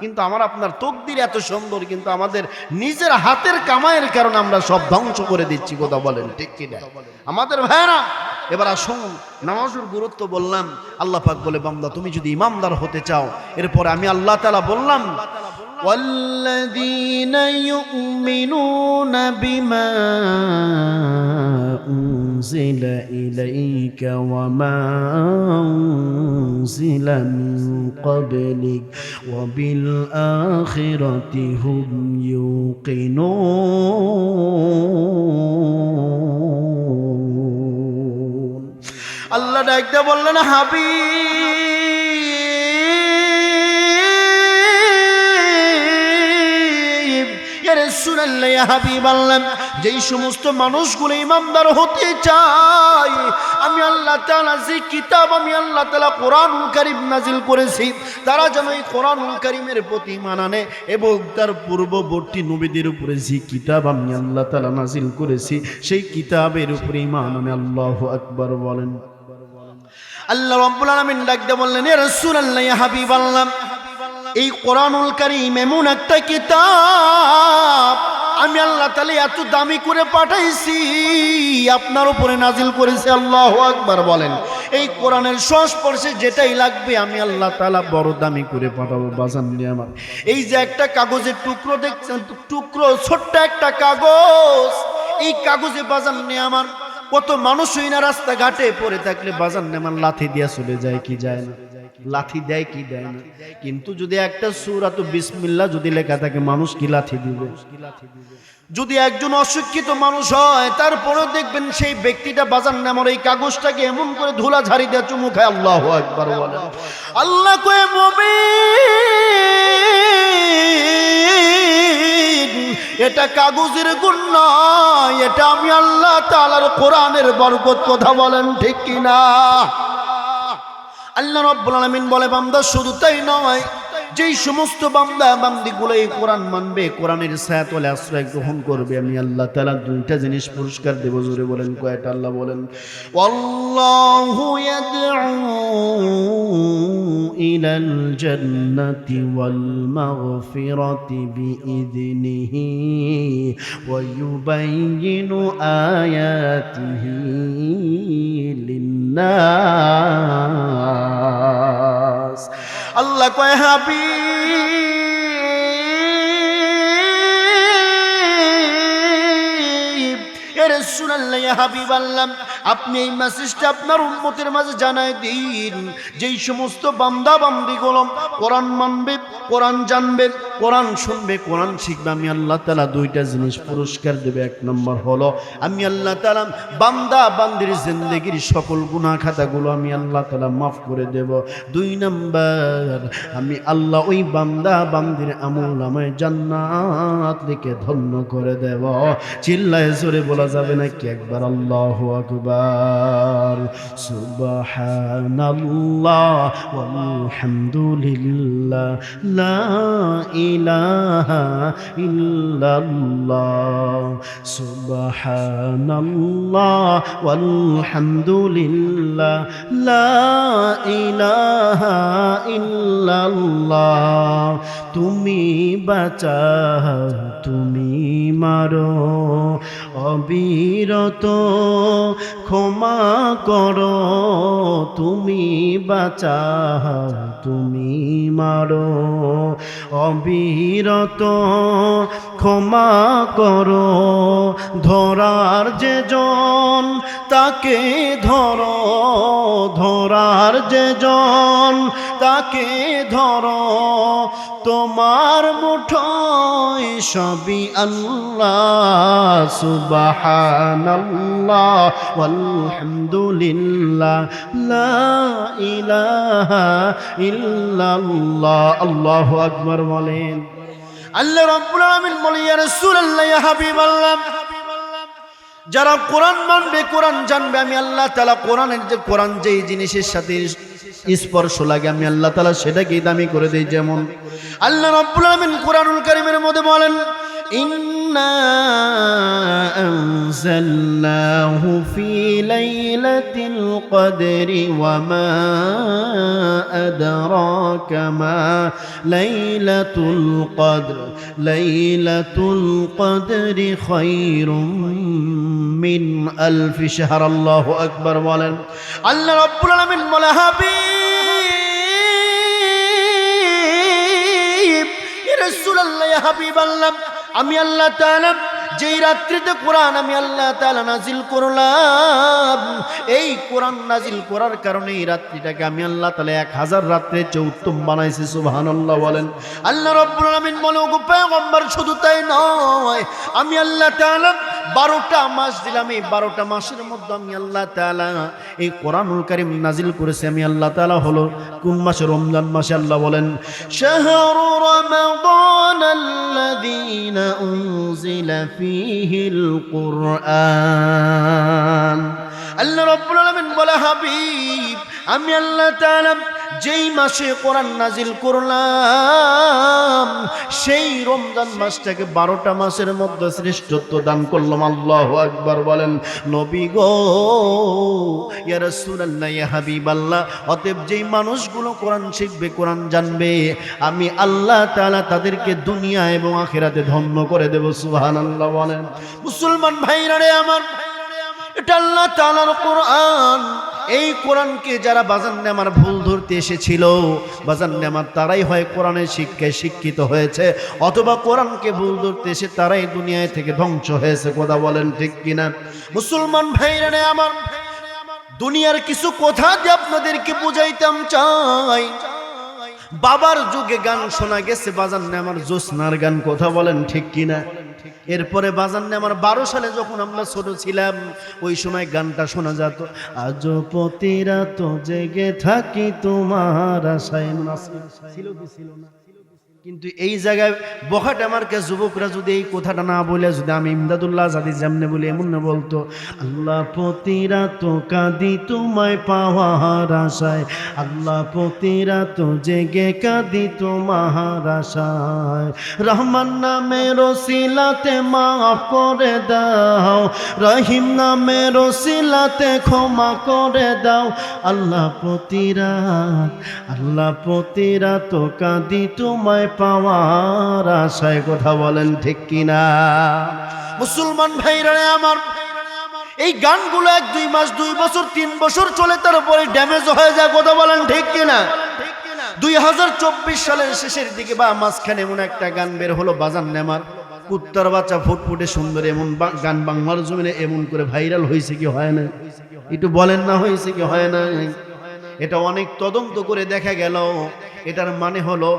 কিন্তু আমার আপনার তকদির এত সুন্দর, কিন্তু আমাদের নিজের হাতের কামাইয়ের কারণে আমরা সব ধ্বংস করে দিচ্ছি। কথা বলেন ঠিক কি না আমাদের ভাইরা? এবার আসুন, নামাজের গুরুত্ব বললাম। আল্লাহ পাক বলে বান্দা তুমি যদি ইমামদার হতে চাও, এরপরে আমি আল্লাহ তাআলা বললাম والذين يؤمنون بما أنزل إليك وما أنزل من قبلك وبالآخرة هم يوقنون আল্লাহ ডাকতে বললেন যেই সমস্ত মানুষগুলো ইমানদার হতে চায়, আমি আল্লাহ তাআলা যে কিতাব আমি আল্লাহ তাআলা কোরআনুল কারীম নাজিল করেছি, তারা যেন এই কোরআনুল কারীমের প্রতি ঈমান আনে এবং তার পূর্ববর্তী নবীদের উপরে যে কিতাব আমি আল্লাহ তাআলা নাজিল করেছি সেই কিতাবের উপরে ঈমান আনে। আল্লাহু আকবার বলেন। আল্লাহ রাব্বুল আলামিন ডাকতে বললেন ইয়া রাসূলুল্লাহ ইয়া হাবিবাল্লাহ, এই কোরআনুল কারীম এমন একটা কিতাব আমি আল্লাহ তাআলা এত দামি করে পাঠাইছি, আপনার উপরে নাজিল করেছি। আল্লাহু আকবার বলেন। এই কোরআনের সংস্পর্শে যেটাই লাগবে আমি আল্লাহ তাআলা বড় দামি করে পাঠাবো। বাজান দিয়ে আমার এই যে একটা কাগজের টুকরো দেখছেন, টুকরো ছোট্ট একটা কাগজ, এই কাগজে বাজান নিয়ে আমার কত মানুষই না রাস্তাঘাটে পড়ে থাকলে বাজান নিয়ে আমার লাথি দিয়া চলে যায় কি যায় না? লাথি দেয় কি দেয় না? কিন্তু যদি একটা সূরাত বিসমিল্লাহ যদি লেখা থাকে, মানুষ কি লাথি দিবে? যদি একজন অশিক্ষিত মানুষ হয়, তারপরেও দেখবেন সেই ব্যক্তিটা বাজার নামের এই কাগজটাকে এমন করে ধুলা ঝাড়ি দিয়ে চুমু খায়। আল্লাহু আকবার বলেন। আল্লাহ কয়ে মুমিন, এটা কাগজের গুণ নয়, এটা আমি আল্লাহ তাআলার কোরআনের বরকত। কথা বলেন ঠিক কিনা? আল্লাহ রাব্বুল আলামিন বলে বান্দা শুধু তাই নয়, যেই সমস্ত বান্দা বান্দিগুলো এই কোরআন মানবে, কোরআনের ছায়াতলে আশ্রয় গ্রহণ করবে, আমি আল্লাহ তাআলা 2টা জিনিস পুরস্কার দেব। জোরে বলেন কয়টা? আল্লাহ বলেন ওয়াল্লাহু ইয়াদউ ইলাল জান্নাতি ওয়াল মাগফিরাতি বিইذনিহি ওয়া ইউবাইয়িনু আয়াতিহি লিন-নাস। আল্লাহ কয় হাবিব, এ রাসূলুল্লাহ ইয়া হাবিবাল্লাহ, আপনি এই মেসেজটা আপনার উম্মতের মাঝে জানায় দিন। যেই সমস্ত বান্দা বান্দিগুলো কোরআন মানবে, কোরআন জানবে, কোরআন শুনবে, কোরআন শিখবে, আমি আল্লাহ তাআলা 2টা জিনিস পুরস্কার দেবে। 1 নম্বর হলো আমি আল্লাহ তাআলা বান্দা বান্দির জিন্দেগির সকল গুনাহ খাতাগুলো আমি আল্লাহ তাআলা মাফ করে দেব। 2 নম্বর আমি আল্লাহ ওই বান্দা বান্দির আমলনামায় জান্নাত লিখে ধন্য করে দেব। চিল্লায়ে জোরে বলা যাবে নাকি একবার আল্লাহু আকবার? সুবহানাল্লাহ ওয়ালহামদুলিল্লাহ লা ইলাহা ইল্লাল্লাহ। সুবহানাল্লাহ ওয়ালহামদুলিল্লাহ লা ইলাহা ইল্লাল্লাহ। তুমি বাঁচাও, তুমি মারো, অবিরত ক্ষমা করো, তুমি বাঁচাও, তুমি মারো, অবিরত ক্ষমা করো। ধরার যে জন তাকে ধরো, ধরার যে জন তাকে ধরো, তোমার মুঠোয় সবই আল্লাহ সুবহানাল্লাহ ওয়ালহামদুলিল্লাহ লা ইলাহা ইল্লাল্লাহ আল্লাহু আকবার বলেন। আল্লাহ রাব্বুল আলামিন বলে ইয়া রাসূলুল্লাহ ইয়া হাবিবাল্লাহ যারা কোরআন মানবে কোরআন জানবে আমি আল্লাহ তাআলা কোরআন যেই জিনিসের সাথে স্পর্শ লাগে আমি আল্লাহ তাআলা সেটাকেই দামি করে দেই। যেমন আল্লাহ রাব্বুল আলামিন কোরআনুল কারীমের মধ্যে বলেন ইন্না আনজালনাহু ফি লাইলাতিল কদরি ওয়া মা আদরাকা মা লাইলাতুল কদরি খায়রুম মিন আলফি শাহর আল্লাহু আকবার বলেন। আল্লাহ রাব্বুল আলামিন বলে হাবিব ইয়া রাসূলুল্লাহ ইয়া হাবিবাল্লাহ আমি আল্লাহ তাআলা যেই রাত্রিতে কোরআন আমি আল্লাহ তাআলা নাজিল করলাম এই কোরআন নাজিল করার কারণে এই রাত্রিটাকে আমি আল্লাহ তাআলা 1000 রাত্রির চেয়ে উত্তম বানাইছি সুবহানাল্লাহ বলেন। আল্লাহ রাব্বুল আলামিন বলে ওগো পয়গম্বর শুধু তাই নয় আমি আল্লাহ তাআলা 12টা মাস দিলাম এই 12টা মাসের মধ্যে আমি আল্লাহ তাআলা এই কোরআনুল কারীম নাজিল করেছি আমি আল্লাহ তাআলা হলো কোন মাসে রমজান মাসে আল্লাহ বলেন শাহরু রমাদানাল্লাযীনা উনজিলা ফীহিল কুরআন। আল্লাহ রাব্বুল আলামিন বলে হাবিব আমি আল্লাহ তাআলা যেই মাসে কোরআন নাজিল করলাম সেই রমজান মাসটাকে 12টা মাসের মধ্যে শ্রেষ্ঠত্ব দান করলাম আল্লাহু আকবার বলেন। নবী গো ইয়া রাসূলুল্লাহ ইয়া হাবিবাল্লাহ অতএব যেই মানুষগুলো কোরআন শিখবে কোরআন জানবে আমি আল্লাহ তাআলা তাদেরকে দুনিয়া এবং আখিরাতে ধন্য করে দেব সুবহানাল্লাহ বলেন। মুসলমান ভাইরা রে আমার এটা আল্লাহ তাআলার কোরআন এই কোরআনকে যারা বাজান আমার ভুল ধরতে এসেছিল বাজান আমার তারাই হয় কোরআনের শিক্ষায় শিক্ষিত হয়েছে অথবা কোরআনকে ভুল ধরতে এসে তারাই দুনিয়ায় থেকে ধ্বংস হয়েছে। কথা বলেন ঠিক কিনা? মুসলমান ভাইরা আমার দুনিয়ার কিছু কথা যে আপনাদেরকে বুঝাইতাম চাই। বাবার যুগে গান শোনা গেছে বাজান আমার জ্যোৎস্নার গান। কথা বলেন ঠিক কিনা? এরপরে বাজান আমার 12 সালে যখন আমরা ছোট ছিলাম ওই সময় গানটা শোনা যেত আজ প্রতি রাত জেগে থাকি তোমার আশায়। ছিল কি ছিল না? কিন্তু এই জায়গায় বখাট আমারকে যুবকরা যদি এই কথাটা না বলে যদি আমি ইমদাদুল্লাহ আজাদি যেমনে বলি এমন না বলতো আল্লাহ প্রতি রাত কাঁদি তোমায় পাওয়ার আশায় আল্লাহ প্রতি রাত জেগে কাঁদি তোমার আশায় রহমান নামের ওসিলাতে মাফ করে দাও রহিম নামের ওসিলাতে ক্ষমা করে দাও আল্লাহ প্রতি রাত কাঁদি তোমায় পাওয়ার আশায়। কথা বলেন ঠিক কিনা? মুসলমান ভাইরা আমার এই গানগুলো 1-2 মাস 2 বছর 3 বছর চলে তারপরে ড্যামেজ হয়ে যায়। কথা বলেন ঠিক কিনা? 2024 সালের শেষের দিকে বা মাঝখানে এমন একটা গান বের হলো বাজান আমার কুত্তার বাচ্চা ফুটফুটে সুন্দর এমন গান বাংলার জমিনে এমন করে ভাইরাল হয়েছে কি হয় না? একটু বলেন না হয়েছে কি হয় না? এটা অনেক তদন্ত করে দেখা গেল এটার মানে হলো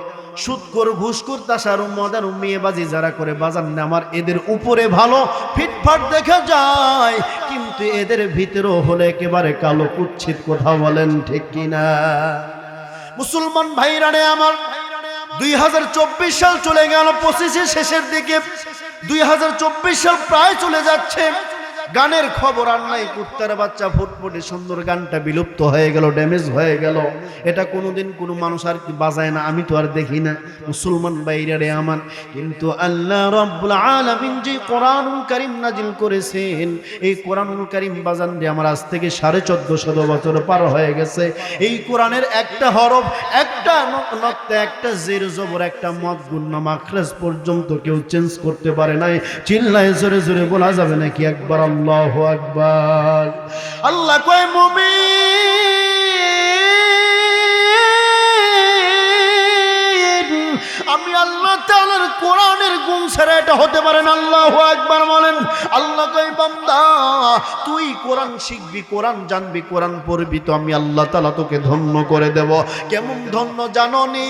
সুদখোর ঘুষখোর তাসারুম মদার মেয়েবাজি যারা করে বাজান আমার এদের উপরে ভালো ফিটফাট দেখা যায় কিন্তু এদের ভিতরেও হলে একেবারে কালো কুচ্ছিত। কথা বলেন ঠিক কিনা? মুসলমান ভাইরা আমার 2024 সাল চলে গেল 25 শেষের দিকে 2024 সাল প্রায় চলে যাচ্ছে গানের খবর আর নাই। কুত্তার বাচ্চা ফুটফুটে সুন্দর গানটা বিলুপ্ত হয়ে গেল ড্যামেজ হয়ে গেল। এটা কোনোদিন কোনো মানুষ আর কি বাজায় না আমি তো আর দেখি না। মুসলমান ভাইরা রে আমার কিন্তু আল্লাহ রাব্বুল আলামিন যে কোরআনুল কারীম নাজিল করেছেন এই কোরআনুল কারীম বাজান দিয়ে আমার আজ থেকে 1450 বছর পার হয়ে গেছে। এই কোরআনের একটা হরফ একটা নক্তা একটা জের জবর একটা মদ গুন্না মাখরাজ পর্যন্ত কেউ চেঞ্জ করতে পারে নাই। চিল্লায় জোরে জোরে বলা যাবে নাকি একবার আল্লাহু আকবার? আল্লাহ কয় মুমিন আমি আল্লাহ তাআলার কোরআনের গুণ ছাড়া এটা হতে পারে না। আল্লাহু আকবার বলেন। আল্লাহ কয় বান্দা তুই কোরআন শিখবি কোরআন জানবি কোরআন পড়বি তো আমি আল্লাহ তাআলা তোকে ধন্য করে দেব। কেমন ধন্য জানো নি?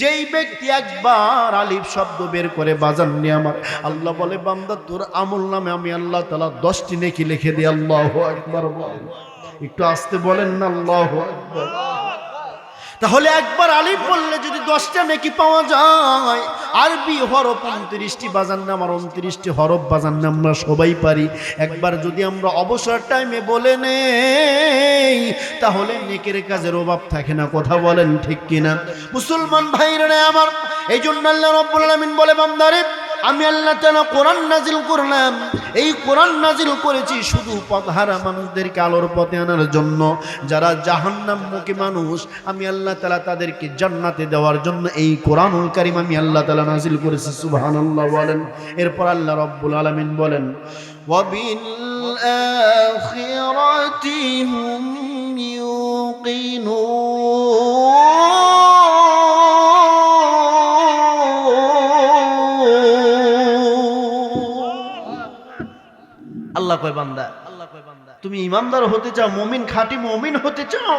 যেই ব্যক্তি একবার আলিফ শব্দ বের করে বাজান নিয়ে আমার আল্লাহ বলে বান্দা তোর আমল নামে আমি আল্লাহ তাআলা 10টি নেকি লিখে দিই। আল্লাহু আকবার বলেন, একটু আস্তে বলেন না আল্লাহু আকবার। তাহলে একবার আলিফ বললে যদি 10টা নেকি পাওয়া যায়, আরবি হরফ 29টি বাজান না আমার 29টি হরফ বাজান না আমরা সবাই পারি। একবার যদি আমরা অবসর টাইমে বলে নেই তাহলে নেকের কাজের অভাব থাকে না। কথা বলেন ঠিক কিনা মুসলমান ভাইরা আমার? এই জন্য আল্লাহ রাব্বুল আলামিন বলে বান্দারে আমি আল্লাহ তাআলা কোরআন নাজিল করলাম, এই কোরআন নাজিল করেছি শুধু পথহারা মানুষদেরকে আলোর পথে আনার জন্য। যারা জাহান্নামমুখী মানুষ আমি আল্লাহ তাআলা তাদেরকে জান্নাতে দেওয়ার জন্য এই কোরআনুল কারীম আমি আল্লাহ তাআলা নাজিল করেছি। সুবহানাল্লাহ বলেন। এরপর আল্লাহ রাব্বুল আলামিন বলেন ওয়াবিল আখিরাতি হুম ইউকিনুন। আল্লাহ কয় বান্দা তুমি ইমানদার হতে চাও, মুমিন খাঁটি মুমিন হতে চাও,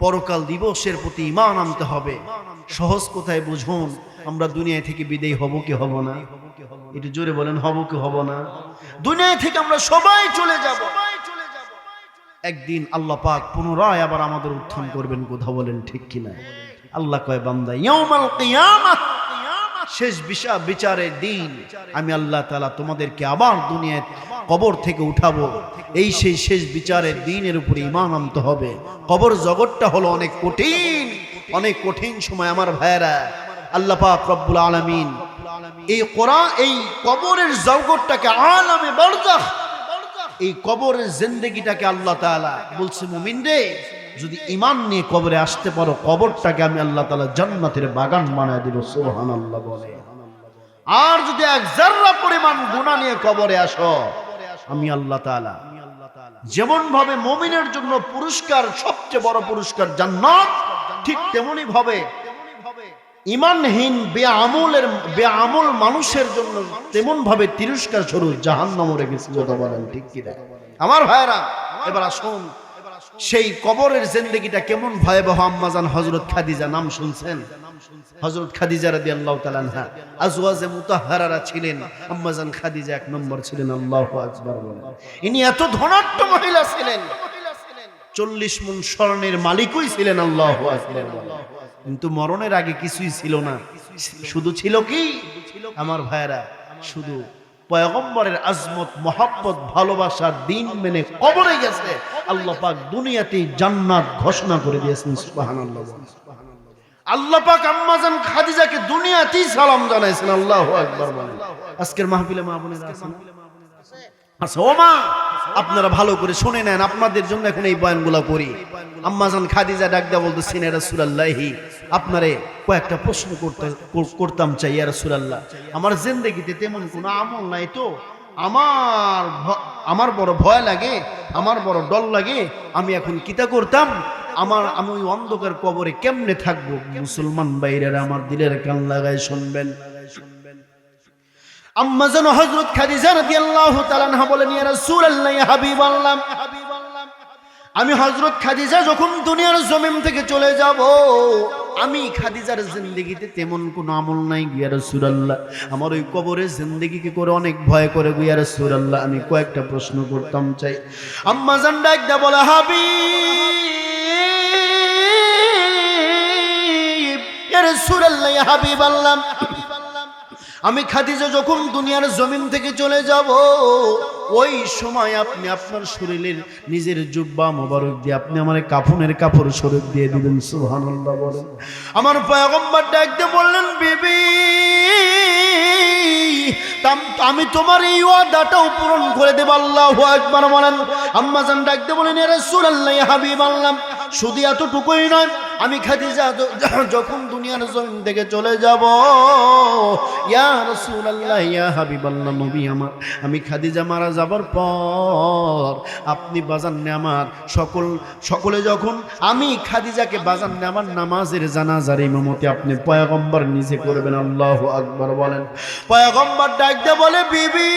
পরকাল দিবসের প্রতি ঈমান আনতে হবে। সহজ কোথায় বুঝুন, আমরা দুনিয়া থেকে বিদায় হব কি হব না? একটু জোরে বলেন, হব কি হব না? দুনিয়া থেকে আমরা সবাই চলে যাব, একদিন আল্লাহ পাক পুনরায় আবার আমাদের উত্থান করবেন। কথা বলেন ঠিক কিনা? আল্লাহ কয় বান্দা ইয়াউমাল কিয়ামাহ, শেষ বিচারের দিন আমি আল্লাহ তাআলা তোমাদেরকে আবার দুনিয়ার কবর থেকে উঠাবো। এই সেই শেষ বিচারের দিনের উপরে ঈমান আনতে হবে। কবর জগৎটা হলো অনেক কঠিন, অনেক কঠিন সময় আমার ভাইয়েরা। আল্লাহ পাক রব্বুল আলামিন এই কোরআন এই কবরের জগৎটাকে আলামে বারজাখ, এই কবরের জিন্দেগিটাকে আল্লাহ তাআলা বলছে মুমিন রে যদি ঈমান নিয়ে কবরে আসতে পারো কবরটাকে আমি আল্লাহ তাআলা জান্নাতের বাগান বানায় দেব। সুবহানাল্লাহ বলে। আর যদি এক যাররা পরিমাণ গুনাহ নিয়ে কবরে আসো আমি আল্লাহ তাআলা যেমন ভাবে মুমিনের জন্য পুরস্কার সবচেয়ে বড় পুরস্কার জান্নাত, ঠিক তেমনি ভাবে ঈমানহীন বেআমল মানুষের জন্য তেমন ভাবে তিরস্কার স্বরূপ জাহান্নামে রেখেছে। কথা বলেন ঠিক কি না আমার ভাইরা? এবার আসুন সেই কবরের জিন্দেগিটা কেমন ভয়াবহ। আম্মাজান হযরত খাদিজা, নাম শুনছেন? হযরত খাদিজা রাদিয়াল্লাহু তাআলা আনহা আজওয়াজে মুতাহহারারা ছিলেন। আম্মাজান খাদিজা এক নম্বর ছিলেন। আল্লাহু আকবার বলেন। ইনি এত ধনাঢ্য মহিলা ছিলেন, 40 মণ স্বর্ণের মালিকই ছিলেন। আল্লাহু আকবার বলেন। কিন্তু মরণের আগে কিছুই ছিল না, শুধু ছিল কি আমার ভাইরা? শুধু পয়গম্বরের আজমত, মহব্বত, ভালোবাসার দিন মেনে কবরে গেছে। আল্লাহ পাক দুনিয়াতেই জান্নাত ঘোষণা করে দিয়েছেন। সুবহানাল্লাহ। আল্লাহ পাক আম্মাজান খাদিজাকে দুনিয়াতেই সালাম জানাইছেন। আল্লাহু আকবার বলেন। আজকের মাহফিলে মা বোনেরা আছেন? আচ্ছা ও মা, আপনারা ভালো করে শুনে নেন, আপনাদের জন্য এখন এই বয়ানগুলো করি। আম্মাজান খাদিজা ডাক দেয়া বলতেছেন ইয়া রাসূলুল্লাহি, আপনারে কয়েকটা প্রশ্ন করতাম চাই ইয়া রাসূলুল্লাহ। আমার জিন্দেগিতে তেমন কোনো আমল নাই তো, আমার বড় ভয় লাগে, আমার বড় ডর লাগে। আমি এখন কিতা করতাম? আমি ওই অন্ধকার কবরে কেমনে থাকবো? মুসলমান ভাইরা আমার দিলের কান লাগায় শুনবেন। আম্মাজান হযরত খাদিজা রাদিয়াল্লাহু তাআলা আনহা বলেন ইয়া রাসূলুল্লাহ, ইয়া হাবিবাল্লাহ, আমি হযরত খাদিজা যখন দুনিয়ার জমিন থেকে চলে যাব, আমি খাদিজার জিন্দেগিতে তেমন কোনো আমল নাই ইয়া রাসূলুল্লাহ। আমার ওই কবরের জিন্দেগিকে করে অনেক ভয় করে ইয়া রাসূলুল্লাহ। আমি কয়েকটা প্রশ্ন করতাম চাই। আম্মাজান ডাক দেয়া বলে হাবিব, ইয়া রাসূলুল্লাহ, ইয়া হাবিবাল্লাহ, আমি খাদিজা যখন দুনিয়ার জমিন থেকে চলে যাব, ওই সময় আপনি আপনার শরীরের নিজের জুব্বা মোবারক দিয়ে আপনি আমার কাফনের কাপড় শরীর দিয়ে দিবেন। সুবহানাল্লাহ বলেন। আমার পয়গম্বর ডাক দিয়ে বললেন বিবি, আমি তোমার এই ওয়াদাটাও পূরণ করে দেব। আল্লাহু আকবার বলেন। আম্মাজান ডাক দিয়ে বলেন ইয়া রাসূলুল্লাহ, ইয়া হাবিবাল্লাহ, শুধু এতটুকুই নয়, আমি খাদিজা যখন দুনিয়ার জমিন থেকে চলে যাব, ইয়া রাসূলুল্লাহ, ইয়া হাবিবাল্লাহ, নবী আমার, আমি খাদিজা মারা যাবার পর আপনি বাজাননে আমার সকলে যখন আমি খাদিজাকে বাজাননে আমার নামাজের জানাজার ইমামতি আপনি পয়গম্বর নিজে করবেন। আল্লাহু আকবার বলেন। পয়গম্বর ডাক দিয়ে বলে বিবি,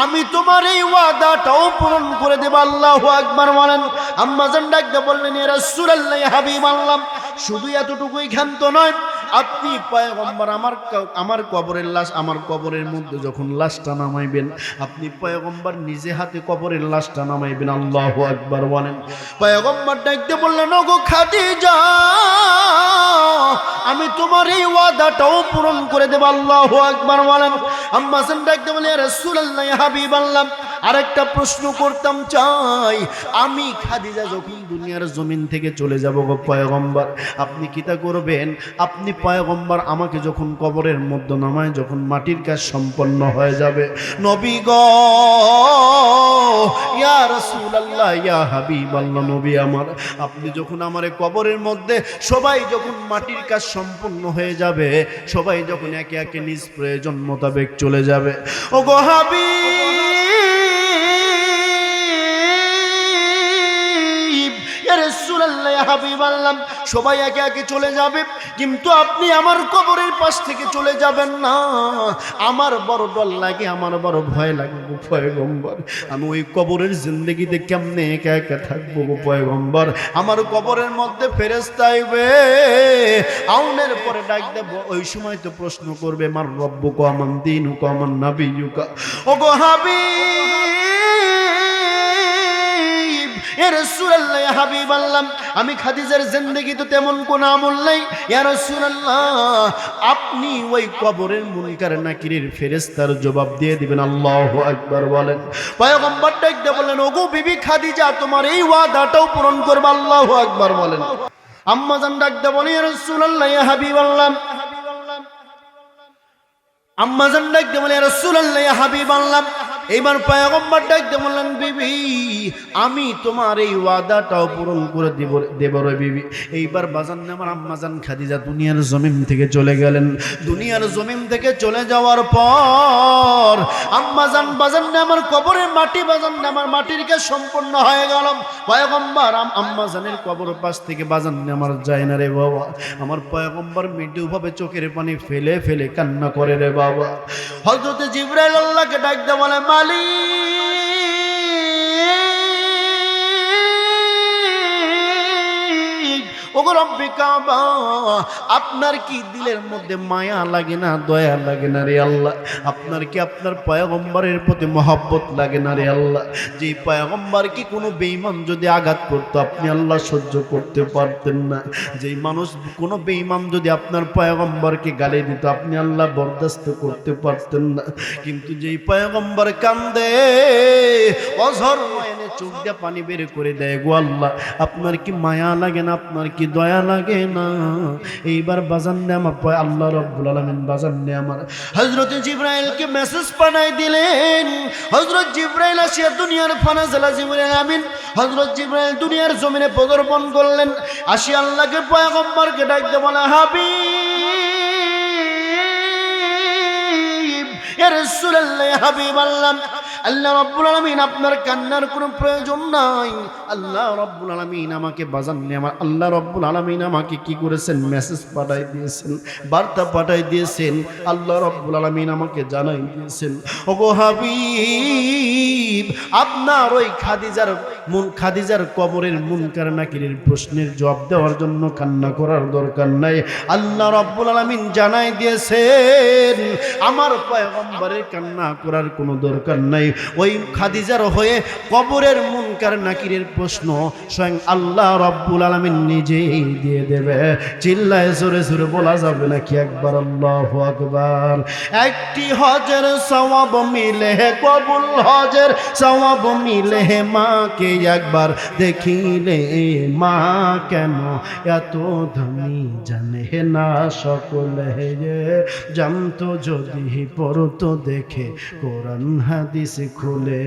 আমি তোমার এই ওয়াদাটাও পূরণ করে দেব। আল্লাহু আকবার বলেন। আম্মা জান ডাকতে বললেন, ইয়া রাসূলুল্লাহ, ইয়া হাবিবাল্লাহ, শুধু এতটুকুই ক্ষান্ত নয়, আপনি পয়গম্বর আমার কবরের লাশ, আমার কবরের মধ্যে যখন লাশটা নামাইবেন, আপনি পয়গম্বর নিজে হাতে কবরের লাশটা নামাইবেন। আল্লাহু আকবার বলেন। পয়গম্বর ডাকতে বললেন, ওগো খাদিজা, আমি তোমার এই ওয়াদাটাও পূরণ করে দেব। আল্লাহু আকবার বলেন। আম্মা জান ডাকতে বললেন, ইয়া রাসূলুল্লাহ, ইয়া হাবিবাল্লাহ, আরেকটা প্রশ্ন করতাম চাই, আমি খাদিজা যখন দুনিয়ার জমিন থেকে চলে যাব গো পয়গম্বর, আপনি কিতা করবেন? আপনি পয়গম্বর আমাকে যখন কবরের মধ্যে নামায়, যখন মাটির কাজ সম্পন্ন হয়ে যাবে, নবী গো, ইয়া রাসূলুল্লাহ, ইয়া হাবিবাল্লাহ, নবী আমার, আপনি যখন আমারে কবরের মধ্যে, সবাই যখন মাটির কাজ সম্পন্ন হয়ে যাবে, সবাই যখন একে একে নিজ প্রয়োজন মোতাবেক চলে যাবে, ও গো হাবিব, ইয়া রাসূলুল্লাহ, ইয়া হাবিবাল্লাহ, সবাই একে একে চলে যাবে, কিন্তু আপনি আমার কবরের পাশ থেকে চলে যাবেন না। আমার বড় ডর লাগে, আমার বড় ভয় লাগে গো পয়গম্বর। আমি ওই কবরের জিন্দেগিতে কেমনে একা একা থাকবো গো পয়গম্বর? আমার কবরের মধ্যে ফেরেশতা আইবে, আউনের পরে ডাক দেব, ওই সময় তো প্রশ্ন করবে, মার রব্বুকা, মান দীনুকা, মান নাবিয়ুকা। ও গো হাবিব, ইয়া রাসূলুল্লাহ, ইয়া হাবিবাল্লাহ, আমি খাদিজার জিন্দেগি তো তেমন কোন আমল নাই। ইয়া রাসূলুল্লাহ, আপনি ওই কবরের মুনকার নাকিরের ফেরেশতার জবাব দিয়ে দিবেন। আল্লাহু আকবার বলেন। পয়গম্বর ডাকতে বললেন, ওগো বিবি খাদিজা, তোমার এই ওয়াদাটাও পূরণ করবে। আল্লাহু আকবার বলেন। আম্মা জান ডাকতে বলেন, ইয়া রাসূলুল্লাহ, ইয়া হাবিবাল্লাহ, আম্মা জান ডাকতে বলেন, ইয়া রাসূলুল্লাহ, ইয়া হাবিবাল্লাহ, এইবার পয়গম্বর ডাকতে বললেন, বিবি, আমি তোমার এই ওয়াদাটাও পূরণ করে দেব রে বিবি। এইবার বাজান আমার আম্মা জান খাদিজা দুনিয়ার জমিন থেকে চলে গেলেন। দুনিয়ার জমিন থেকে চলে যাওয়ার পর আম্মা জান বাজান আমার কবরের মাটি, বাজান আমার মাটির কাজ সম্পন্ন হয়ে গেল। পয়গম্বর আম্মা জানের কবর পাশ থেকে বাজান আমার যায় না রে বাবা। আমার পয়গম্বর মৃদুভাবে চোখের পানি ফেলে ফেলে কান্না করে রে বাবা। হযরত জিবরাইল আল্লাহকে ডাকতে বলে, ওগো রব্বে কাবা, আপনার কি দিলের মধ্যে মায়া লাগে না, দয়া লাগে না রে আল্লাহ? আপনার কি আপনার পয়গম্বরের প্রতি মহব্বত লাগে না রে আল্লাহ? যে পয়গম্বর কি কোনো বেঈমান যদি আঘাত করতো, আপনি আল্লাহ সহ্য করতে পারতেন না? যেই মানুষ কোনো বেঈমান যদি আপনার পয়গম্বরকে গালি দিত, আপনি আল্লাহ বরদাস্ত করতে পারতেন না? কিন্তু যেই পয়গম্বর কান্দে, অঝর নয়নে চোখ দিয়ে পানি বের করে দেয়, গো আল্লাহ, আপনার কি মায়া লাগে না, আপনার কি দয়া লাগে না? এইবার বাজান নে আমার আল্লাহ রাব্বুল আলামিন বাজান নে আমার হযরত জিবরাইলকে মেসেজ পাঠাই দিলেন। হযরত জিবরাইল আসিয়া দুনিয়ার ফানাজালা জিবরাইল আমিন, হযরত জিবরাইল দুনিয়ার জমিনে পদার্পণ করলেন। আসি আল্লাহকে পয়গম্বরকে ডাকতে বলে, হাবিব, ইয়া রাসূলুল্লাহ, ইয়া হাবিবাল্লাহ, আল্লাহ রাব্বুল আলামিন আপনার কান্নার কোনো প্রয়োজন নাই। আল্লাহ রাব্বুল আলামিন আমাকে বাজান নিয়ে আল্লাহ রাব্বুল আলামিন আমাকে কি করেছেন? মেসেজ পাঠাই দিয়েছেন, বার্তা পাঠাই দিয়েছেন। আল্লাহ রাব্বুল আলামিন আমাকে জানাই দিয়েছেন, ওগো হাবিব, আপনার ওই খাদিজার কবরের মুনকার নাকিরের প্রশ্নের জবাব দেওয়ার জন্য কান্না করার দরকার নাই। আল্লাহ রাব্বুল আলামিন জানাই দিয়েছেন, আমার পয়গম্বরের কান্না করার কোনো দরকার নাই। ওই খাদিজার হয়ে কবরের মুনকার নাকিরের প্রশ্ন স্বয়ং আল্লাহ রাব্বুল আলামিন নিজেই দিয়ে দেবে। চিল্লায় জোরে জোরে বলা যাবে নাকি একবার আল্লাহু আকবার? একটি হজের সওয়াব মিলে, কবুল হজের সওয়াব মিলে, মাকে একবার দেখিলে, মা কেন এত দামি জানে না সকলে, জানতো যদি পড়তো দেখে কোরআন হাদিস খুলে।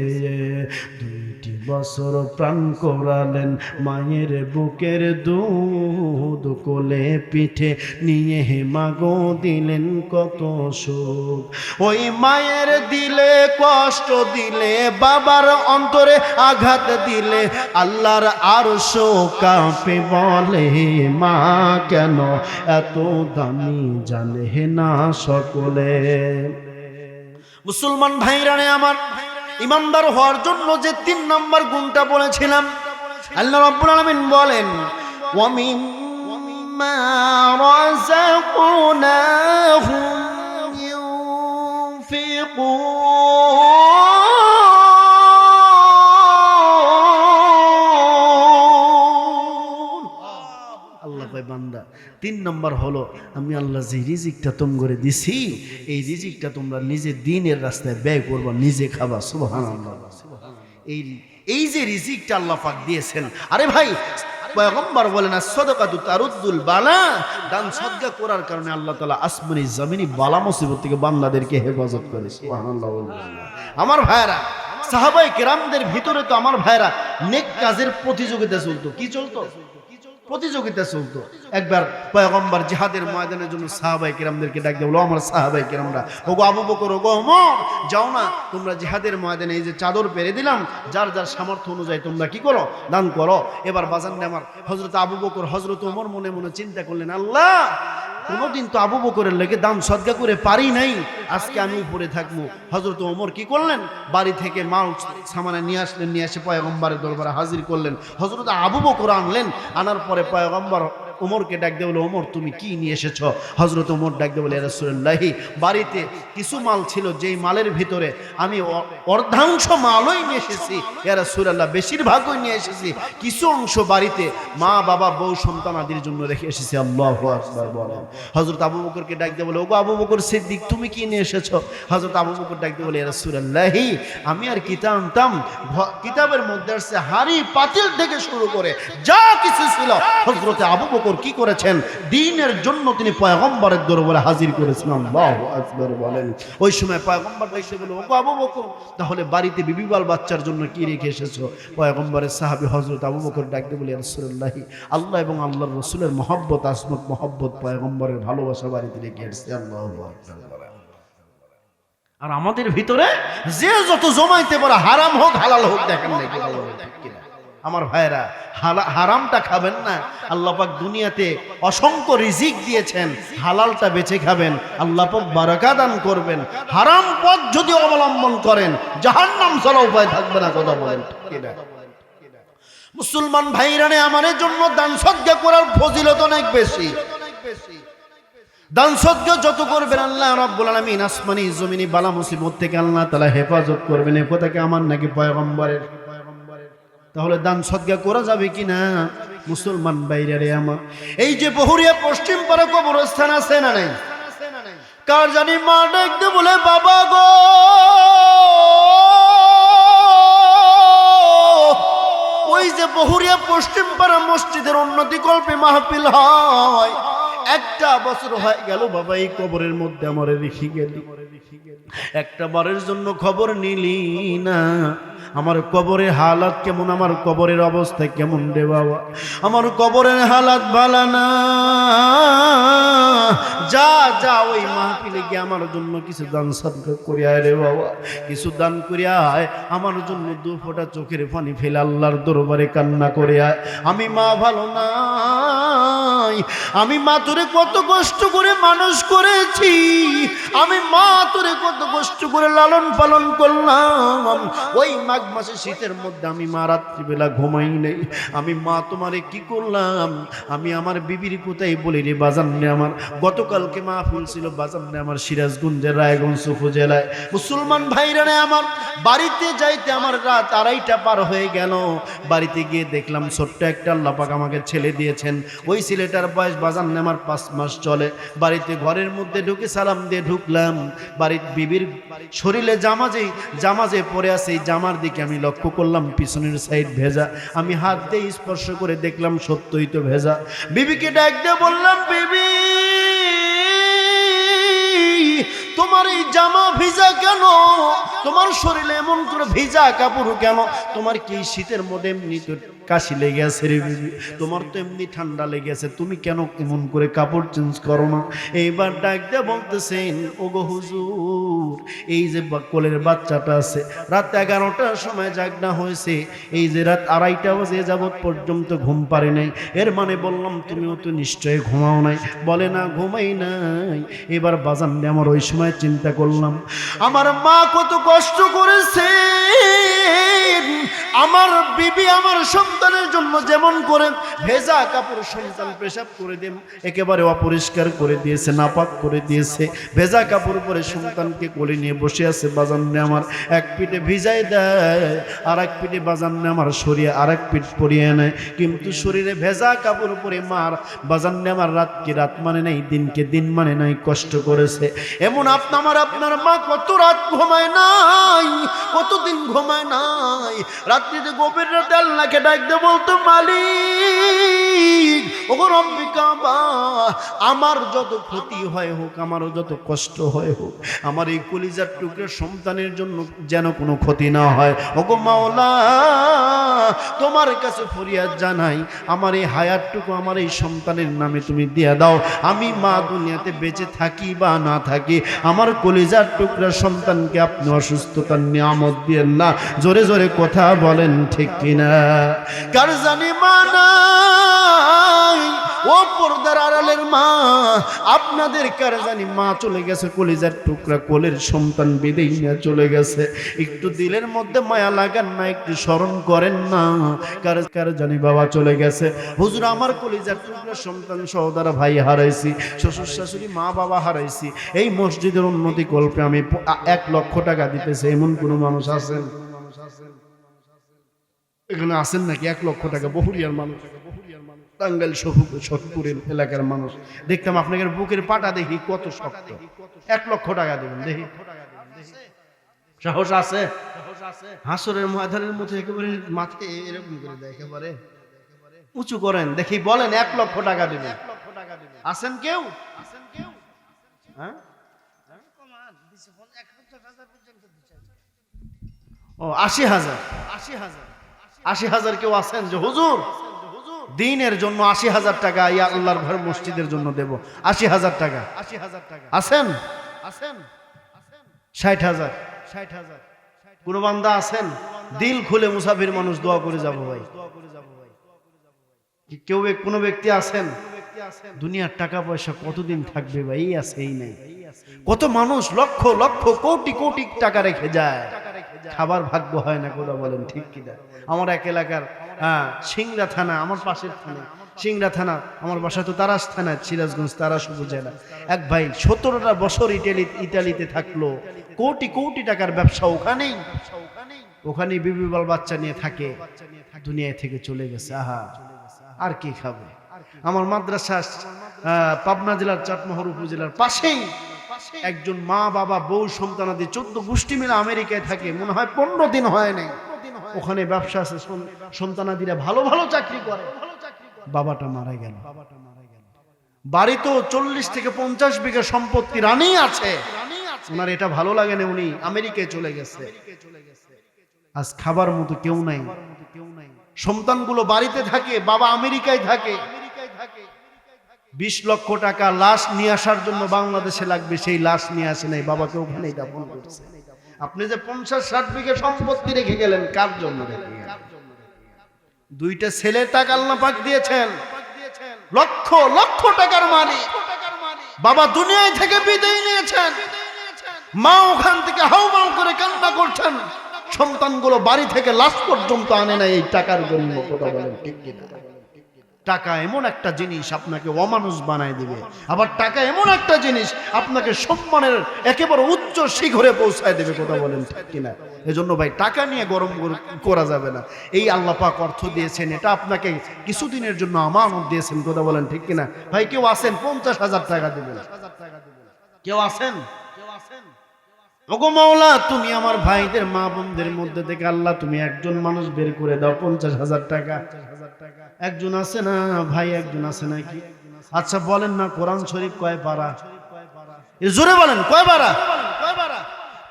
2টি বছর প্রাণ করালেন, মায়ের বুকের দুধ কোলে পিঠে নিয়ে মাগো দিলেন কত সুখ। ওই মায়ের দিলে কষ্ট দিলে, বাবার অন্তরে আঘাত দিলে, আল্লাহর আরশ কাঁপে বলে, মা কেন এত দামি জানে না সকলে। মুসলমান ভাইরানে আমার, ইমানদার হওয়ার জন্য যে 3 নাম্বার গুণটা বলেছিলাম, আল্লাহ রাব্বুল আলামিন বলেন ওয়া মিম্মা রাযাকনাহুম ইউনফিকুন। আল্লাহ কয় বান্দা 3 নম্বর হলো আমি আল্লাহ যে রিজিকটা তোমরে দিছি এই রিজিকটা তোমরা নিজে দ্বীনের রাস্তায় ব্যয় করবা, নিজে খাবা। সুবহানাল্লাহ। এই যে রিজিকটা আল্লাহ পাক দিয়েছেন, আরে ভাই পয়গম্বর বলেন সাদাকাতু তারুদ্দুল বালা, দান সদকা করার কারণে আল্লাহ তাআলা আসমানি জমিনি বালা মুসিবত থেকে বান্দাদেরকে হেফাজত করে। সুবহানাল্লাহ। আমার ভাইরা, সাহাবায়ে কেরামদের ভিতরে তো আমার ভাইরা নেক কাজের প্রতিযোগিতা চলতো। কি চলতো? প্রতিযোগিতা চলতো। একবার পয়গম্বর জিহাদের ময়দানের জন্য সাহাবায়ে কেরামদেরকে ডাক দিল, আমার সাহাবায়ে কেরামরা, ওগো আবু বকর, ওগো ওমর, যাও না তোমরা জিহাদের ময়দানে এই যে চাদর পেরে দিলাম, যার যার সামর্থ্য অনুযায়ী তোমরা কি করো, দান করো। এবার বাজান আমার হযরত আবু বকর, হযরত ওমর মনে মনে চিন্তা করলেন, আল্লাহ কোনোদিন তো আবু বকরের লেগে দান সদকা করে পারি নাই, আজকে আমি উপরে থাকবো। হযরত ওমর কি করলেন, বাড়ি থেকে মাল সামানে নিয়ে আসলেন, নিয়ে এসে পয়গম্বরের দরবারে হাজির করলেন। হযরত আবু বকর আনলেন, আনার পরে পয়গম্বর ওমরকে ডাক দিয়ে বলে, ওমর তুমি কি নিয়ে এসেছ? হযরত ওমর ডাক দিয়ে বলে, ইয়া রাসূলুল্লাহ, বাড়িতে কিছু মাল ছিল, যেই মালের ভিতরে আমি অর্ধাংশ মালই নিয়ে এসেছি ইয়া রাসূলুল্লাহ, বেশিরভাগই নিয়ে এসেছি, কিছু অংশ বাড়িতে মা বাবা বউ সন্তান আদির জন্য রেখে এসেছি। আল্লাহু আকবার বলেন। হযরত আবু বকরকে ডাক দিয়ে বলে, ওগো আবু বকর সিদ্দিক, তুমি কি নিয়ে এসেছ? হযরত আবু বকর ডাক দিয়ে বলে, ইয়া রাসূলুল্লাহ, আমি আর কিতাব আনতাম, কিতাবের মধ্যে আছে হাড়ি পাতিল থেকে শুরু করে যা কিছু ছিল হযরত আবু বকর কি করেছেন, দ্বীনের জন্য তিনি পয়গম্বরের দরবারে হাজির করেছেন। আল্লাহু আকবার বলেন। ওই সময় পয়গম্বর এসে বলে, ওগো আবু বকর, তাহলে বাড়িতে বিবিবাল বাচ্চার জন্য কি রেখে এসেছো? পয়গম্বরের সাহাবী হযরত আবু বকর ডাকতে বলে, ইয়া রাসূলুল্লাহ, আল্লাহ এবং আল্লাহর রাসূলের মহব্বত, আসমত মহব্বত, পয়গম্বরের ভালোবাসা বাড়িতে রেখে এসেছে। আল্লাহু আকবার। আর আমাদের ভিতরে যে যত জমাইতে পারে, হারাম হোক হালাল হোক, দেখেন না কি ভালো ঠিক কিনা? আমার ভাইরা, হারামটা খাবেন না। আল্লাহ পাক দুনিয়াতে অসংখ্য রিজিক দিয়েছেন, হালালটা বেছে খাবেন, আল্লাহ পাক বারাকা দান করবেন। হারাম পথ যদি অবলম্বন করেন, জাহান্নাম ছাড়া উপায় থাকবে না। কথা বলেন ঠিক কিনা? মুসলমান ভাইরানে আমাদের জন্য দান সদকা করার ফজিলত অনেক বেশি। দান সদকা যত করবেন আল্লাহ রাব্বুল আলামিন আসমানি জমিনি বালা মুসিবত থেকে আল্লাহ তাআলা হেফাজত করবেন। এ কথা কি আমার নাকি পয়গম্বরের? তাহলে দান সদকা করা যাবে কিনা? মুসলমান ভাইরারে আমার, এই যে বহুরিয়া পশ্চিম পাড়া কবরস্থান আছে না নাই? কার জানি মা ডাকতে বলে, বাবা গো, ওই যে বহুরিয়া পশ্চিম পাড়া মসজিদের উন্নতি কল্পে মাহফিল হয়, একটা বছর হয়ে গেল বাবা এই কবরের মধ্যে আমারে রেখে গেলি, একটা বারের জন্য খবর নিলি না। আমার কবরের হালাত কেমন, আমার কবরের অবস্থা কেমন রে বাবা? আমার কবরের হালাত ভালো না। যা যা ওই মাহফিলে গিয়ে আমার জন্য কিছু দান সদকা করে আয় রে বাবা, কিছু দান করে আয়, আমার জন্য 2 ফোঁটা চোখের পানি ফেলে আল্লাহর দরবারে কান্না করে আয়। আমি মা ভালো নাই, আমি মা তোরে কত কষ্ট করে মানুষ করেছি, আমি মা তোরে কত কষ্ট করে লালন পালন করলাম। ওই মাঘ মাসে শীতের মধ্যে আমি মা রাত্রিবেলা ঘুমাই নেই। আমি মা তোমারে কি করলাম? আমি আমার বিবির কোথায় বলি রে বাজান রে আমার, গতকালকে মাহফিল ছিল বাজান রে আমার সিরাজগঞ্জের রায়গঞ্জ উপজেলায়। মুসলমান ভাইরা আমার, বাড়িতে যাইতে আমার রাত 2:30 পার হয়ে গেল। বাড়িতে গিয়ে দেখলাম ছোট্ট একটা আল্লাহ পাক আমাকে ছেলে দিয়েছেন। ওই ছেলেটার বয়স বাজান রে আমার 5 মাস চলে। বাড়িতে ঘরের মধ্যে ঢুকে সালাম দিয়ে ঢুকলাম, বাড়ির বিবির শরীরে জামা যে পরে আছে, এই জামার দিকে আমি লক্ষ্য করলাম পিছনের সাইড ভেজা। আমি হাত দিয়ে স্পর্শ করে দেখলাম সত্যই তো ভেজা। বিবিকে ডাক দিয়ে বললাম, বিবি তোমার এই জামা ভিজা কেন? তোমার শরীরে এমন করে ভিজা কাপড় কেন? তোমার কি শীতের মধ্যে এমনি তো কাশি লেগে আছে রে বিবি, তোমার তো এমনি ঠান্ডা লেগে আছে, তুমি কেন এমন করে কাপড় চেঞ্জ করো না? এইবার ডাক দিয়ে বলতেছেন, ওগো হুজুর, এই যে কোলের বাচ্চাটা আছে, রাত 11টার সময় জাগনা হয়েছে, এই যে রাত 2:30 বাজে যাবত পর্যন্ত ঘুম পারে নাই। এর মানে বললাম তুমিও তো নিশ্চয়ই ঘুমাও নাই। বলে না, ঘুমাই নাই। এবার বাজান আমার ওই সময় চিন্তা করলাম, আমার মা কত কষ্ট কষ্ট করেছেন। আমার বিবি আমার সন্তানের জন্য যেমন করে ভেজা কাপড় সন্তান পেশাব করে দেন একেবারে অপরিষ্কার করে দিয়েছে, নাপাক করে দিয়েছে, ভেজা কাপড় পরে সন্তানকে কোলে নিয়ে বসে আছে, বাজানে আমার এক পিঠে ভিজাই দেয় আর এক পিঠে বাজানে আমার সরিয়ে আর এক পিঠ পরিয়ে নেয়, কিন্তু শরীরে ভেজা কাপড় পরে মার বাজানে আমার রাতকে রাত মানে নাই, দিনকে দিন মানে নাই, কষ্ট করেছে। এমন আপনার মা কত রাত ঘুমায় নাই, কতদিন ঘুমায় নাই, রাত্রিতে গভীর রাতে আল্লাহকে ডাকতে বলতো, মালিক ওগো রব্বি কাবা, আমার যত ক্ষতি হয় হোক, আমারও যত কষ্ট হয় হোক, আমার এই কলিজার টুকরা সন্তানের জন্য যেন কোনো ক্ষতি না হয়। ওগো মাওলা তোমার কাছে ফরিয়াদ জানাই, আমার এই হায়াতটুকু আমার এই সন্তানের নামে তুমি দিয়ে দাও। আমি মা দুনিয়াতে বেঁচে থাকি বা না থাকি, আমার কলিজার টুকরা সন্তানকে আপনি অসুস্থতার নিয়ামত দিয়েন না। জোরে জোরে কথা বলেন ঠিক কিনা? কার জানি মা নাই, ও পর্দার আড়ালের মা, আপনাদের কার জানি মা চলে গেছে, কলিজার টুকরা কোলের সন্তান বিদেই নিয়ে চলে গেছে, একটু দিলের মধ্যে মায়া লাগান না, একটু স্মরণ করেন না, কার জানি বাবা চলে গেছে। হুজুর আমার কলিজার টুকরা সন্তান সহোদরা ভাই হারাইছি, শ্বশুর শাশুড়ি মা বাবা হারাইছি, এই মসজিদের উন্নতি কল্পে আমি 1 লক্ষ টাকা দিতেছি, এমন কোন মানুষ আছেন? এখানে আছেন নাকি 1 লক্ষ টাকা? বহুরিয়ার মানুষ, টাঙ্গাইল শফিপুরের এলাকার মানুষ, দেখতাম আপনাদের বুকের পাটা দেখি কত শক্ত। 1 লক্ষ টাকা দেবেন দেখি, সাহস আছে? হাসরের ময়দানের মধ্যে একেবারে মাথায় এরকম করে দেয়, একেবারে উঁচু করেন দেখি, বলেন 1 লক্ষ টাকা দেবেন। আছেন কেউ? হ্যাঁ, ও 80,000, 80,000 কেউ আছেন যে হুজুর দিনের জন্য 80,000 টাকা ইয়া আল্লাহর ঘর মসজিদের জন্য দেব? 80,000 টাকা আছেন? 60,000 কোন বান্দা আছেন? দিল খুলে মুসাফির মানুষ দোয়া করে যাব ভাই। কেউ কোন ব্যক্তি আছেন? দুনিয়ার টাকা পয়সা কতদিন থাকবে ভাই? এই আছে এই নাই। কত মানুষ লক্ষ লক্ষ কোটি কোটি টাকা রেখে যায়, খাবার ভাগ্য হয় না, কথা বলেন ঠিক কিনা? আমার এক এলাকার সিংড়া থানা, আমার পাশের থানা সিংড়া থানা, আমার বাসা তো তারাস থানা, সিরাজগঞ্জ তারাস উপজেলা। এক ভাই 17টা বছর ইটালিতে থাকলো, কোটি কোটি টাকার ব্যবসা ওখানে বিবি বাল বাচ্চা নিয়ে থাকে, দুনিয়া থেকে চলে গেছে। আহা, আর কি খাবে? আমার মাদ্রাসা পাবনা জেলার চাটমোহর উপজেলার পাশেই একজন মা বাবা বউ সন্তানাদি 14 গোষ্ঠী মিলে আমেরিকায় থাকে, মনে হয় 15 দিন হয় নাই, ওখানে ব্যবসা আছে, সন্তানাদিরা ভালো ভালো চাকরি করে। বাবাটা মারা গেল, বাড়ি তো 40 থেকে 50 বিঘা সম্পত্তি রানী আছে, ওনার এটা ভালো লাগে না, উনি আমেরিকায় চলে গেছে। আজ খাবার মতো কেউ নাই, সন্তানগুলো বাড়িতে থাকে, বাবা আমেরিকায় থাকে। 20 লক্ষ টাকা লাশ নিয়ে আসার জন্য বাংলাদেশে লাগবে, সেই লাশ নিয়ে আসে নাই, বাবাকে ওখানেই দাফন করছে। আপনি যে 50-60 বিঘা সম্পত্তি রেখে গেলেন, কার জন্য রেখে গেলেন? 2টা ছেলে টাকা আল্লাহ পাক দিয়েছেন, লক্ষ লক্ষ টাকার মালিক। বাবা দুনিয়ায় থেকে বিদায় নিয়েছেন, মা ওখান থেকে হাউমাউ করে কান্না করছেন, সন্তানগুলো বাড়ি থেকে লাশ পর্যন্ত আনে না এই টাকার জন্য, কথা বলেন ঠিক কিনা? টাকা এমন একটা জিনিস আপনাকে অমানুষ বানায় দিবে, আবার টাকা এমন একটা জিনিস আপনাকে সম্মানের একেবারে উচ্চ শিখরে পৌঁছায় দেবে, কথা বলেন ঠিক কিনা? এজন্য ভাই টাকা নিয়ে গরম করা যাবে না। এই আল্লাহ পাক অর্থ দিয়েছেন, এটা আপনাকে কিছুদিনের জন্য আমানত দিয়েছেন, কথা বলেন ঠিক কিনা? ভাই কেউ আছেন 50,000 টাকা দিবেন? কেউ আছেন? ওগো মাওলা, তুমি আমার ভাইদের মা বোনদের মধ্যে থেকে আল্লাহ তুমি একজন মানুষ বের করে দাও, 50,000 টাকা। একজন আছে না ভাই? একজন আছে নাকি? আচ্ছা বলেন না, কোরআন শরীফ কয় পারা? জোরে বলেন, কয় পারা?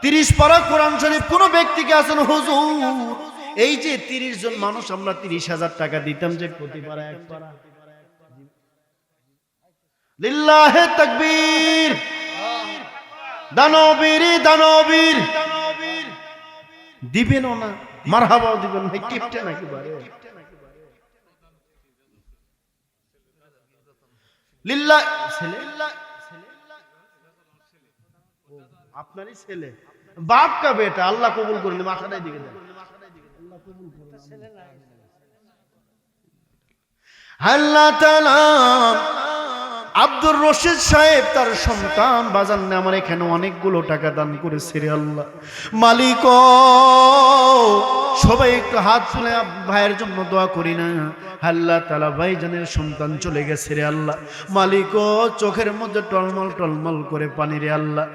30 পারা কোরআন শরীফ। কোন ব্যক্তিকে আছেন হুজুর এই যে 30 জন মানুষ আমরা 30,000 টাকা দিতাম, যে প্রতি পারা 1 পারা? লিল্লাহে তাকবীর। দানবীর দানবীর দিবেন না, মারহাবাও দিবেন ভাই, কিপটে নাকি বারে? লিল্লাহ ছেলে, আপনারই ছেলে, बाप का बेटा अल्लाह कबूल कर ले माथाটাই দিকে দেন আল্লাহ তাআলা আব্দুর রশিদ সাহেব তার সন্তান বাজান নে আমার এখানে অনেকগুলো টাকা দান করেছে রে আল্লাহ মালিক সবাই একটু হাত তুলে ভাইয়ের জন্য দোয়া করি না আল্লাহ তাআলা ভাইজানের সন্তান চলে গেছে রে আল্লাহ মালিক চোখের মধ্যে টলমল টলমল করে পানি রে আল্লাহ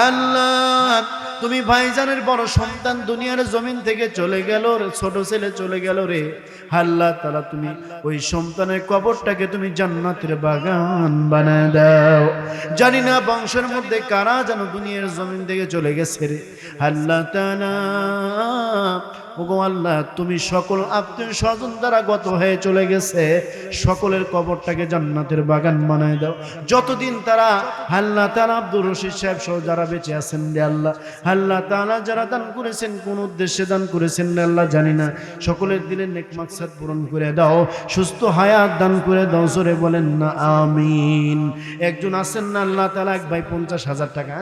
আল্লাহ তুমি ভাইজানের বড় সন্তান দুনিয়ার জমিন থেকে চলে গেল রে ছোট ছেলে চলে গেল রে আল্লাহ তাআলা তুমি ওই সন্তানের কবরটাকে তুমি জান্নাতের বাগান বানায় দাও জানি না বংশের মধ্যে কারা যেন দুনিয়ার জমিন থেকে চলে গেছে রে আল্লাহ তাআলা ওগো আল্লাহ তুমি সকল আত্মীয় স্বজন দ্বারা গত হয়ে চলে গেছে সকলের কবরটাকে জান্নাতের বাগান বানায় দাও যতদিন তারা আল্লাহ তাআলা আব্দুর রশিদ সাহেব সহ যারা বেঁচে আছেন রে আল্লাহ আল্লাহ তাআলা যারা দান করেছেন কোন উদ্দেশ্যে দান করেছেন রে আল্লাহ জানি না সকলের দিলের নেক মাকসাদ পূরণ করে দাও সুস্থ হায়াত দান করে দাও জোরে বলেন না আমিন একজন আছেন না আল্লাহ তাআলা এক ভাই 50,000 টাকা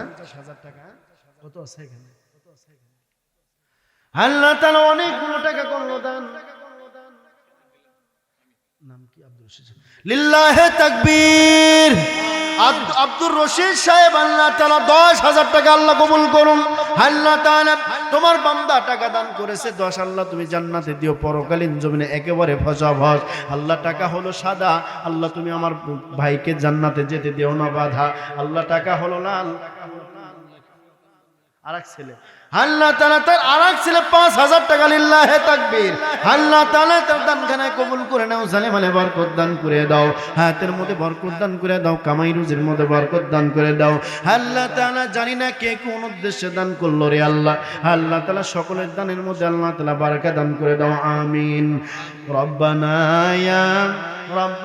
কত আছে এখানে আল্লাহ তাআলা অনেকগুলো টাকা করলো দান নাম কি আব্দুর রশিদ লিল্লাহি তাকবীর আব্দুর রশিদ সাহেব আল্লাহ তাআলা 10,000 টাকা আল্লাহ কবুল করুন আল্লাহ তাআলা তোমার বান্দা টাকা দান করেছে 10 আল্লাহ তুমি জান্নাতে দিও পরকালীন জমিনে একেবারে ফজাফজ আল্লাহ টাকা হলো সাদা আল্লাহ তুমি আমার ভাইকে জান্নাতে যেতে দিও না বাধা আল্লাহ টাকা হলো লাল আরেক ছেলে আল্লাহ তাআলা তার আরেক ছেলে 5,000 টাকা লিল্লাহি তাকবীর আল্লাহ তাআলা তার দানখানায় কবুল করে নাও জালেমালে বরকত দান করে দাও হায়াতের মধ্যে বরকত দান করে দাও কামাই রুজির মধ্যে বরকত দান করে দাও আল্লাহ তাআলা জানি না কে কোন উদ্দেশ্যে দান করলো রে আল্লাহ আল্লাহ তাআলা সকলের দানের মধ্যে আল্লাহ তাআলা বারাকা দান করে দাও আমিন রব্বানা ইয়া রব্ব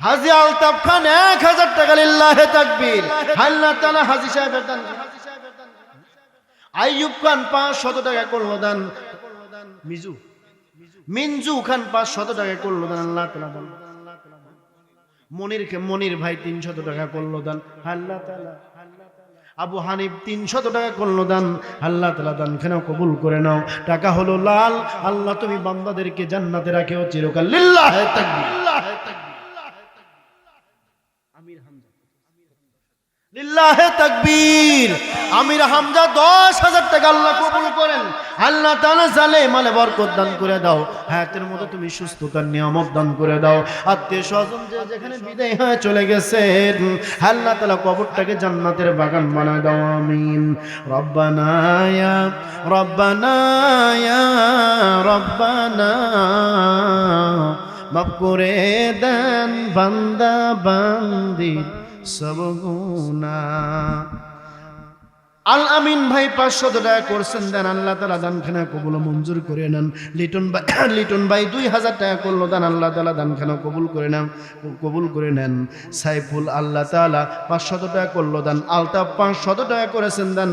হাজী আলতাফ খান 1000 টাকা লিল্লাহি তাকবীর আল্লাহ তাআলা হাজী সাহেবের দান আইয়ুব খান 500 টাকা করলো দান মিনজু খান 500 টাকা করলো দান আল্লাহ তাআলা দান মনির ভাই 300 টাকা করলো দান আল্লাহ তাআলা আবু হানিফ 300 টাকা করলো দান আল্লাহ তাআলা দান খানা কবুল করে নাও টাকা হলো লাল আল্লাহ তুমি বান্দাদেরকে জান্নাতে রাখিও চিরকাল লিল্লাহি তাকবীর লিল্লাহি তাকবীর আমির হামজা 10,000 টাকা আল্লাহ কবুল করেন আল্লাহ তাআলা জালেমালে বরকত দান করে দাও হায়াতের মধ্যে তুমি সুস্থতার নিয়ামত দান করে দাও আত্মীয় স্বজন যে যেখানে বিদায় হয়ে চলে গেছে আল্লাহ তাআলা কবরটাকে জান্নাতের বাগান বানায় দাও আমিন রব্বানা ইয়া রব্বানা মাফ করে দেন বান্দা বান্দি সব গুনাহ আল আমিন ভাই 500 টাকা করছেন দেন আল্লাহ তাআলা দানখানা কবুল মঞ্জুর করে নেন লিটন ভাই 2000 টাকা করলো দান আল্লাহ তাআলা দানখানা কবুল করে নেন সাইফুল আল্লাহ তাআলা 500 টাকা করলো দান আলতাফ 500 টাকা করেছেন দান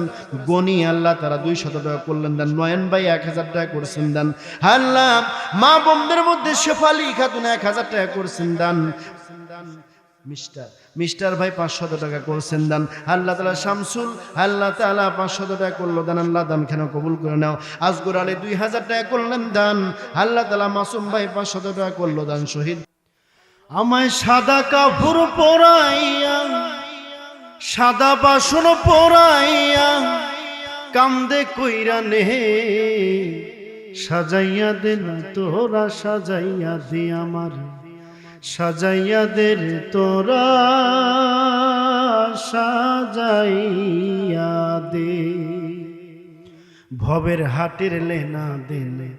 গনি আল্লাহ তাআলা 200 টাকা করলেন দান নয়ন ভাই 1000 টাকা করেছেন দান আল্লাহ মা বোনদের মধ্যে শেফালি খাতুন 1000 টাকা করেছেন দান মিস্টার ভাই 500 টাকা করছেন দান আল্লাহ তাআলা শামসুল আল্লাহ তাআলা 500 টাকা করলো দান আল্লাহ দান খানা কবুল করে নাও আজগর আলী 2000 টাকা করলেন দান আল্লাহ তাআলা মাসুম ভাই 500 টাকা করলো দান শহীদ আমায় সাদা কাপড় পরাইয়া সাদা বাসন পরাইয়া কান্দে কইরা নে সাজাইয়া দেন তোরা সাজাইয়া দে আমার সাজাইয়া দে তোরা সাজাইয়া দে ভবের হাটের লেনা দেনে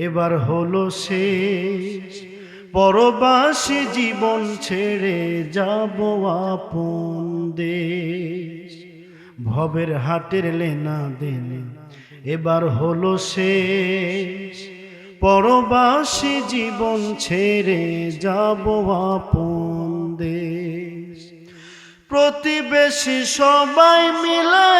এবার হলো শেষ পরবাসী জীবন ছেড়ে যাব আপন দেশ ভবের হাটের লেনা দেনে এবার হলো শেষ পরবাসী জীবন ছেড়ে যাব আপন দেশ প্রতিবেশী সবাই মিলে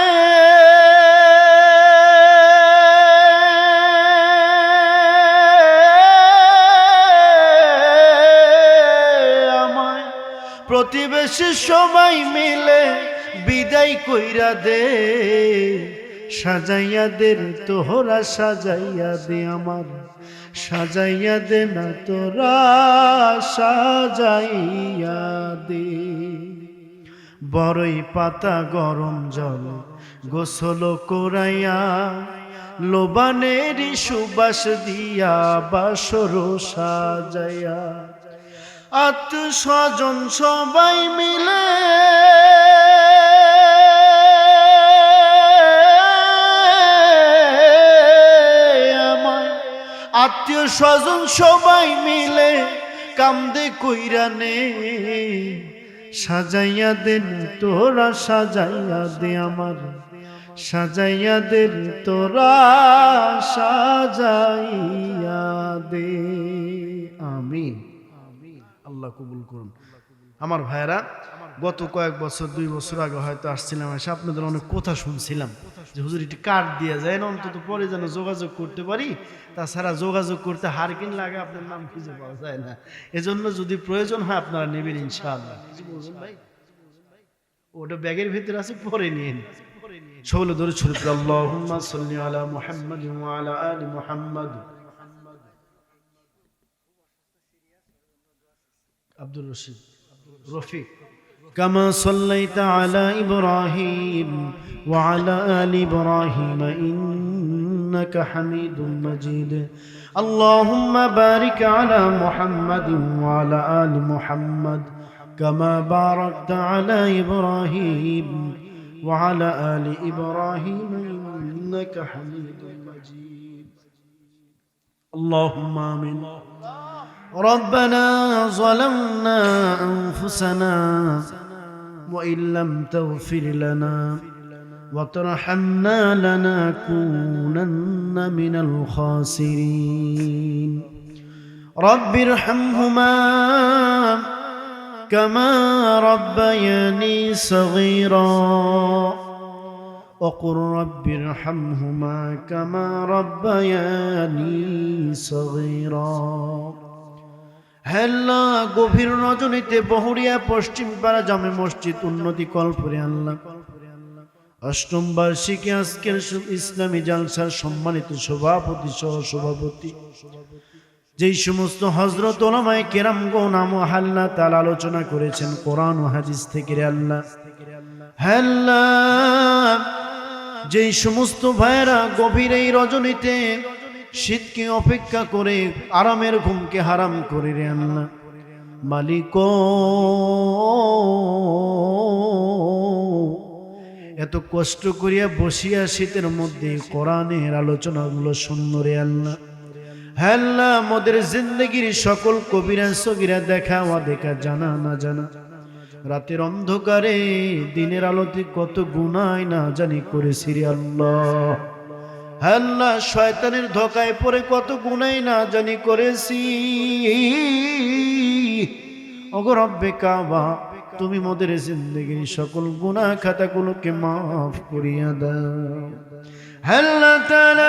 আমায় প্রতিবেশী সবাই মিলে বিদায় বিদায় কইরা দে, সাজাইয়া দে রে তোরা সাজাইয়া দে আমার, সাজাইয়া দে না তোরা সাজাইয়া দে। বড়ই পাতা গরম জল গোসল করাইয়া, লোবানের সুবাস দিয়া বাসর সাজাইয়া, আত্মীয় স্বজন সবাই মিলে আত্মীয় স্বজন সবাই মিলে কান্দে কইরা নে, সাজাইয়া দে তোরা সাজাইয়া দে আমার, সাজাইয়া দে তোরা সাজাইয়া দে। আমিন। আল্লাহ কবুল করুন। আমার ভাইরা, গত কয়েক বছর 2 বছর আগে হয়তো আসছিলাম, এসে আপনাদের অনেক কথা শুনছিলাম যে হুজুর একটি কার্ড দিয়ে যায় না, অন্তত পরে যেন যোগাযোগ করতে পারি, তাছাড়া যোগাযোগ করতে হারকিন লাগে, আপনার নাম খুঁজে পাওয়া যায় না। এজন্য যদি প্রয়োজন হয় আপনারা নেবেন ইনশাআল্লাহ। কিছু বলছেন ভাই? ওটা ব্যাগের ভিতরে আছে, পরে নিয়ে নিন। সকলে দরুদ শরীফ আল্লাহুম্মা সাল্লি আলা মুহাম্মাদ ওয়া আলা আলি মুহাম্মাদ। আব্দুর রশিদ রফিক। كما صليت على إبراهيم وعلى آل إبراهيم إنك حميد مجيد. اللهم بارك على محمد وعلى آل محمد كما باركت على إبراهيم وعلى آل إبراهيم إنك حميد مجيد. اللهم آمين. ربنا ظلمنا أنفسنا وإن لم تغفر لنا وترحمنا لنكونن من الخاسرين. رب ارحمهما كما ربياني صغيرا وقل رب ارحمهما كما ربياني صغيرا. হেল্লা গভীর রজনীতে বহুরিয়া পশ্চিম পাড়া জামে মসজিদ উন্নতি কল্পরে আল্লাহ 8ম বার্ষিকী আজকের ইসলামী জালসার সম্মানিত সভাপতি সহ সভাপতি, যেই সমস্ত হযরত উলামায়ে কেরামগণ আল্লাহ তাআলা আলোচনা করেছেন কোরআন ও হাদিস থেকে আল্লাহ, হেল্লা যেই সমস্ত ভাইরা গভীর এই রজনীতে শীতকে অপেক্ষা করে আরামের ঘুমকে হারাম করে রে আল্লাহ মালিক, এত কষ্ট করিয়া বসিয়া শীতের মধ্যে কোরআনের আলোচনাগুলো শুনল রে আল্লাহ, হ্যাঁ আল্লাহ মোদের জিন্দগির সকল কবিরা সগীরা দেখা অদেখা জানা না জানা রাতের অন্ধকারে দিনের আলোতে কত গুনাহ না জানি করেছি রে আল্লাহ, আল্লাহ শয়তানের ধোকায় পড়ে কত গুনাহ না জানি করেছি। ওগো রব্বে কাবা, তুমি মোদের জিন্দেগির সকল গুনাহ খাতাগুলোকে মাফ করিয়া দাও। আল্লাহ তাআলা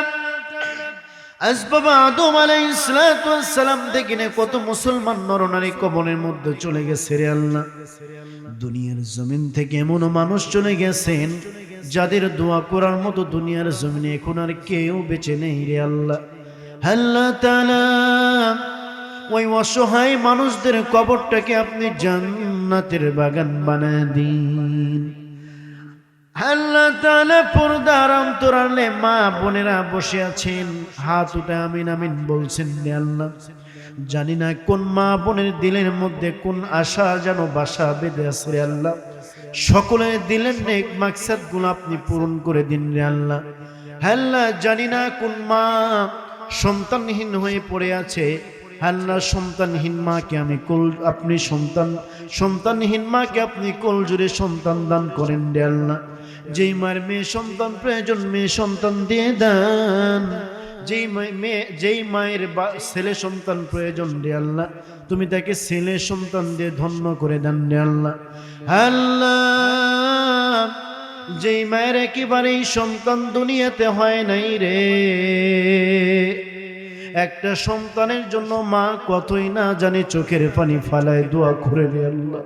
আসবাব আদম আলাইহিস সালাতু ওয়াস সালাম থেকে কত মুসলমান নরনারী কবরের মধ্যে চলে গেছে রে আল্লাহ, দুনিয়ার জমিন থেকে এমন মানুষ চলে গেছেন যাদের দোয়া করার মতো দুনিয়ার জমিনে এখন আর কেউ বেঁচে নেই রে আল্লাহ। আল্লাহ তাআলা ওই অসহায় মানুষদের কবরটাকে আপনি জান্নাতের বাগান বানায় দিন। আল্লাহ তাআলা পর্দার অন্তরালে মা বোনেরা বসে আছেন, হাত উঠে আমিন আমিন বলছেন রে আল্লাহ। জানি না কোন মা বোনের দিলের মধ্যে কোন আশা যেন বাসা বেঁধে আছে রে আল্লাহ, সকলের দিলের নেক মাকসাদ গুলো আপনি পূরণ করে দিন রে আল্লাহ। আল্লাহ জানি না কোন মা সন্তানহীন হয়ে পড়ে আছে, আল্লাহ সন্তানহীন মাকে আমি আপনি সন্তানহীন মাকে আপনি কোল জুড়ে সন্তান দান করেন রে আল্লাহ। যেই মায়ের মেয়ে সন্তান প্রয়োজন মেয়ে সন্তান দিয়ে দেন, যেই মায়ের ছেলে সন্তান প্রয়োজন রে আল্লাহ তুমি তাকে ছেলে সন্তান দিয়ে ধন্য করে দেন রে আল্লাহ। আল্লাহ যেই মায়ের একেবারেই সন্তান দুনিয়াতে হয় নাই রে, একটা সন্তানের জন্য মা কতই না জানে চোখের পানি ফালায় দোয়া করে রে আল্লাহ।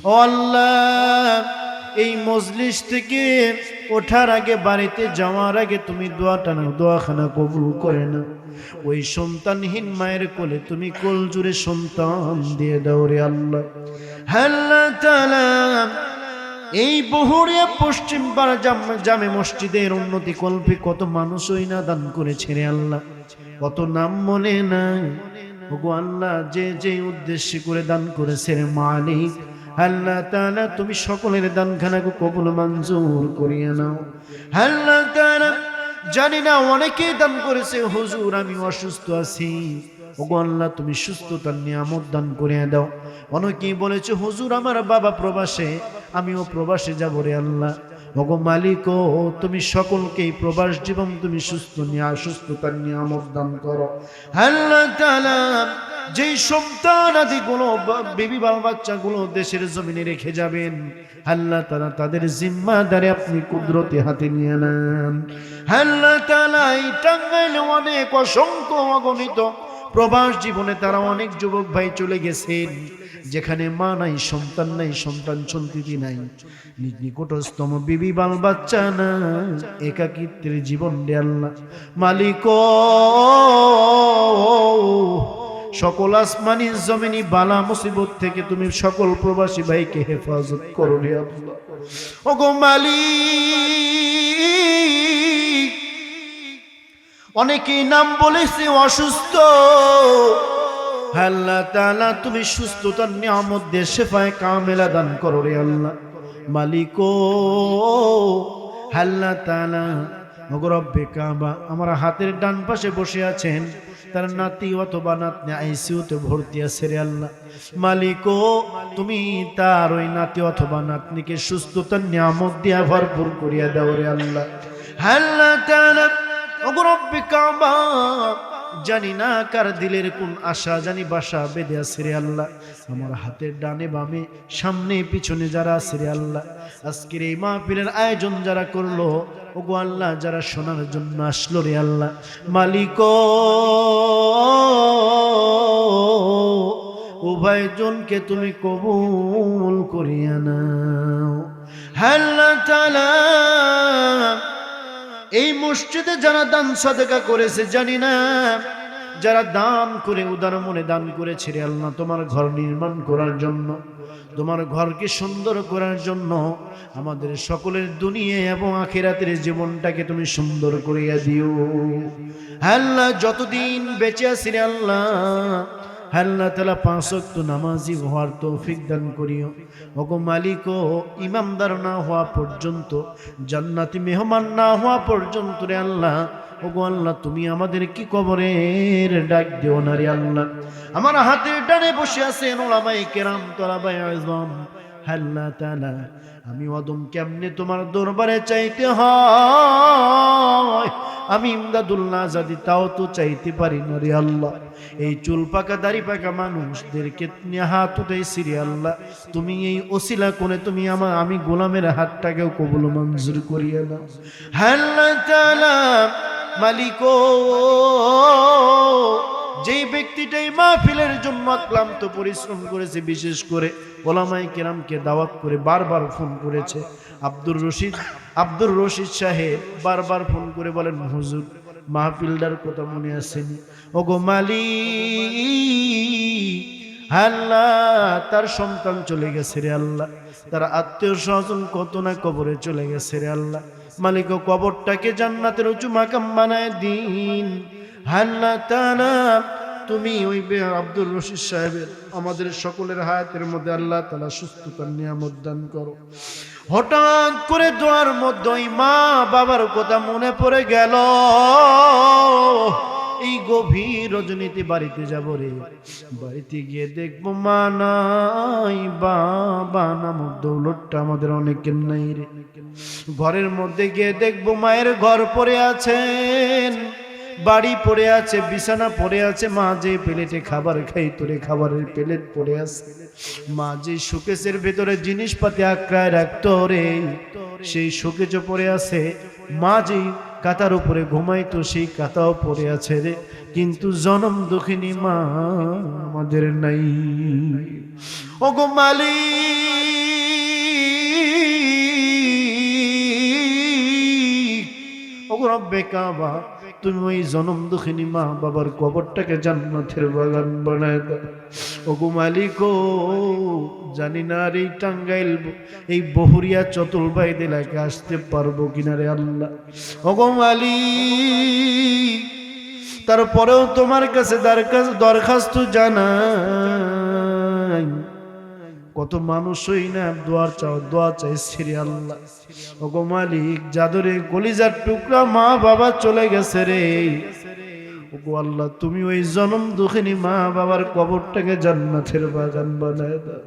ও আল্লাহ এই মজলিস থেকে ওঠার আগে বাড়িতে যাওয়ার আগে তুমি দোয়াটা নাও, দোয়াখানা কবুল করে নাও। ওই সন্তানহীন মায়ের কোলে তুমি কোল জুড়ে সন্তান দিয়ে দাও রে আল্লাহ। আল্লাহ তাআলা এই বহুরিয়া পশ্চিম পাড়া জামে মসজিদের উন্নতি কল্পে কত মানুষ ওই না দান করেছে রে আল্লাহ, কত নাম মনে নাই। ওগো আল্লাহ, যে যে উদ্দেশ্যে করে দান করেছে রে মালিক, আল্লাহ তাআলা তুমি সকলের দানখানাকে কবুল মঞ্জুর করিয়ে নাও। আল্লাহ তাআলা জানি না অনেকে দান করেছে, হুজুর আমি অসুস্থ আছি, ওগো আল্লাহ তুমি সুস্থতার নিয়ামত দান করে দাও। অনেকেই বলেছে হুজুর আমার বাবা প্রবাসে, আমিও প্রবাসে যাব রে আল্লাহ। ওগো মালিক, ও তুমি সকলকেই প্রবাস জীবন তুমি সুস্থতার নিয়ামত দান করো। আল্লাহ তাআলা যেই সন্তান আদিগুলো বেবি বাল বাচ্চাগুলো দেশের জমিনে রেখে যাবেন, আল্লাহ তাআলা তাদের জিম্মাদারি আপনি কুদরতি হাতে নিয়ে নেন। আল্লাহ তাআলা এই টাঙ্গাইলে অনেক অসংখ্য অগণিত প্রবাস জীবনে তারা অনেক যুবক ভাই চলে গেছেন, যেখানে মা নাই, সন্তান নাই, সন্তান সন্ততি নাই, নিকটস্থম বিবি বাল বাচ্চা না, একাকিত্বের জীবন রে আল্লাহ। মালিক সকল আসমানি জমিনি বালা মুসিবত থেকে তুমি সকল প্রবাসী ভাইকে হেফাজত করো রে আল্লাহ। ওগো মালিক, অনেকেই নাম বলেছে অসুস্থ, আল্লাহ তাআলা তুমি সুস্থতার নিয়ামত দিয়ে শেফায়ে কামেলা দান করো রে আল্লাহ। মালিক আল্লাহ তাআলা, ওগো রব্বে কাবা, আমার হাতের ডান পাশে বসে আছেন, তার নাতি অথবা নাতনি আইসিইউতে ভর্তি আছে রে আল্লাহ। মালিক তুমি তার ওই নাতি অথবা নাতনিকে সুস্থতার নিয়ামত দিয়া ভরপুর করিয়া দাও রে আল্লাহ। আল্লাহ তাআলা, ওগো রব্বে কাবা, জানি না কার দিলের কোন আশা জানি বাসা বেঁধে আছে রে আল্লাহ। আমার হাতের ডানে বামে সামনে পিছনে যারা আছে রে আল্লাহ, আজকের এই মাহফিলের আয়োজন যারা করলো, ওগো আল্লাহ যারা শোনার জন্য আসলো রে আল্লাহ, মালিক উভয়জনকে তুমি কবুল করিয়া নাও। আল্লাহ তাআলা এই মসজিদে যারা দান সাদকা করেছে, জানি না যারা দান করে উদার মনে দান করেছে রে আল্লাহ, তোমার ঘর নির্মাণ করার জন্য, তোমার ঘরকে সুন্দর করার জন্য, আমাদের সকলের দুনিয়া এবং আখিরাতের জীবনটাকে তুমি সুন্দর করিয়া দিও। আল্লাহ যতদিন বেঁচে আছি রে আল্লাহ, আল্লাহ তাআলা 5 ওয়াক্ত নামাজি হওয়ার তৌফিক দান করিও। ওগো মালিক, ইমামদার না হওয়া পর্যন্ত, জান্নাতি মেহমান না হওয়া পর্যন্ত রে আল্লাহ, ওগো আল্লাহ তুমি আমাদের কি কবরের ডাক দিও না রে আল্লাহ। আমার হাতের ডানে বসে আছেন উলামায়ে কেরাম, তলাবায়ে আযম, আল্লাহ তাআলা আমি ওয়াদম কেমনে তোমার দরবারে চাইতে হয়, আমি ইমদাদুল্লাহ যদি তাও তো চাইতে পারি না রে আল্লাহ। এই চুল পাকা দাড়ি পাকা মানুষদেরকে নিয়ে হাত উঠাইছি রে আল্লাহ, তুমি এই ওসিলা করে তুমি আমি গোলামের হাতটাকেও কবুল মঞ্জুর করিয়া নাও। আল্লাহ তাআলা মালিক, যেই ব্যক্তিটাই মাহফিলের জন্য ক্লান্ত পরিশ্রম করেছে, বিশেষ করে ওলামায়ে কেরামকে দাওয়াত করে বারবার ফোন করেছে, আব্দুর রশিদ সাহেব বারবার ফোন করে বলেন হুজুর মাহফিলটার কথা মনে আসেনি। ওগো মালিক, আল্লাহ তার সন্তান চলে গেছে রে আল্লাহ, তার আত্মীয় স্বজন কত না কবরে চলে গেছে রে আল্লাহ। মালিক কবরটাকে জান্নাতের উঁচু মাকাম বানায় দিন। আল্লাহ তাআলা তুমি ওই আব্দুর রশিদ সাহেবের আমাদের সকলের হায়াতের মধ্যে আল্লাহ তাআলা সুস্থতার নিয়ামত দান করো। হঠাৎ করে দোয়ার মধ্যে ওই মা বাবার কথা মনে পড়ে গেল, এই গভীর রজনীতে বাড়িতে যাব রে, বাড়িতে গিয়ে দেখবো মা নাই, বাবা নামক দৌলতটা আমাদের অনেকের নাই রে। ঘরের মধ্যে গিয়ে দেখবো মায়ের ঘর পড়ে আছেন, বাড়ি পড়ে আছে, বিছানা পড়ে আছে, মা যে প্লেটে খাবার খাইতো রে খাবারের প্লেট পড়ে আছে, মা যে শোকেসের ভেতরে জিনিসপাতি আঁকড়ায় রাখতো রে সেই শোকেজ পড়ে আছে, মা যে কাতার উপরে ঘুমাইতো সেই কাতাও পড়ে আছে রে, কিন্তু জনম দুঃখিনী মা আমাদের নাই। ওগো মালিক, ওগো রব্বে কাবা, তুমি ওই জনম দুঃখিনী মা বাবার কবরটাকে জান্নাতের বাগান বানায় দাও। ওগো মালিক ও, জানি না আর এই টাঙ্গাইল এই বহুরিয়া চতুলবাইদ এলাকায় আসতে পারবো কিনা রে আল্লাহ। ওগো মালিক, তারপরেও তোমার কাছে দরখাস্ত জানাই, কত মানুষই না দোয়া চাইছি রে আল্লাহ। ওগো মালিক, যাদরে কলিজার টুকরা মা বাবা চলে গেছে রে, ওগো আল্লাহ তুমি ওই জনম দুঃখিনী মা বাবার কবরটাকে জান্নাতের বাগান বানায় দাও।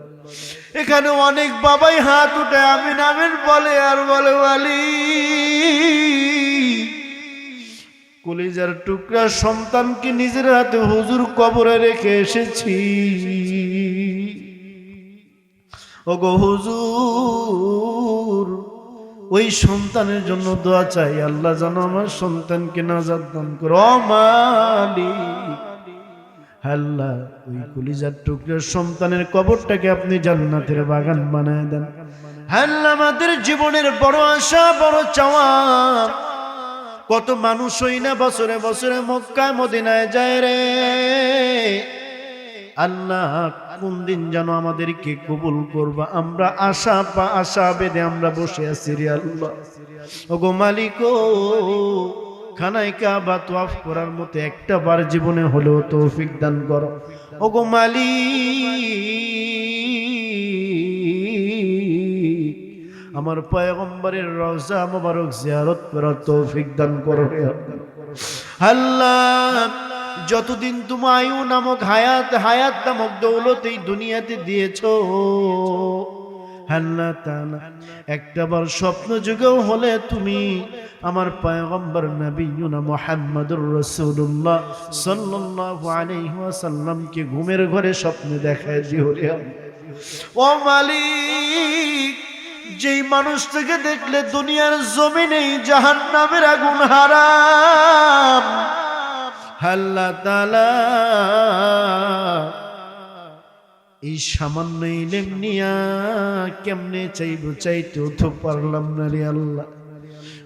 এখানে অনেক বাবাই হাত উঠে আমিন আমিন বলে আর বলে, মালিক কলিজার টুকরা সন্তানকে নিজের হাতে হুজুর কবরে রেখে এসেছি। ওগো হুজুর, ওই সন্তানের জন্য দোয়া চাই, আল্লাহ যেন আমার সন্তানকে নাজাত দান করো। ও মালিক, আল্লাহ ওই কলিজার টুকরার সন্তানের কবরটাকে আপনি জান্নাতের বাগান বানায় দেন। আল্লাহ আমাদের জীবনের বড় আশা বড় চাওয়া, কত মানুষই না বছরে বছরে মক্কা মদিনায় যায় রে আল্লাহ, কোন দিন যেন আমাদেরকে কবুল করবা, আমরা আশা বেঁধে আমরা বসে আছি রে আল্লাহ। ওগো মালিক ও, খানায় কাবা তওয়াফ করার মতো একটা বার জীবনে হলেও তৌফিক দান করো। ওগো মালিক, আমার পয়গম্বরের রওজা মোবারক জিয়ারত করার তৌফিক দান করো রে আল্লাহ। যতদিন তুমি আয়ু নামক হায়াত নামক দৌলত এই দুনিয়াতে দিয়েছো আল্লাহ তাআলা, একটাবার স্বপ্ন যুগেও হলে তুমি আমার পয়গম্বর নবিয়ুনা মুহাম্মদুর রাসূলুল্লাহ সাল্লাল্লাহু আলাইহি ওয়াসাল্লামকে ঘুমের ঘরে স্বপ্নে দেখায় দিও রে ও মালিক। যেই মানুষটাকে দেখলে দুনিয়ার জমিনেই জাহান্নামের আগুন হারাম, আল্লাহ তাআলা এই সামান্য ইলম নিয়া কেমনে চাইতেও তো পারলাম না রে আল্লাহ।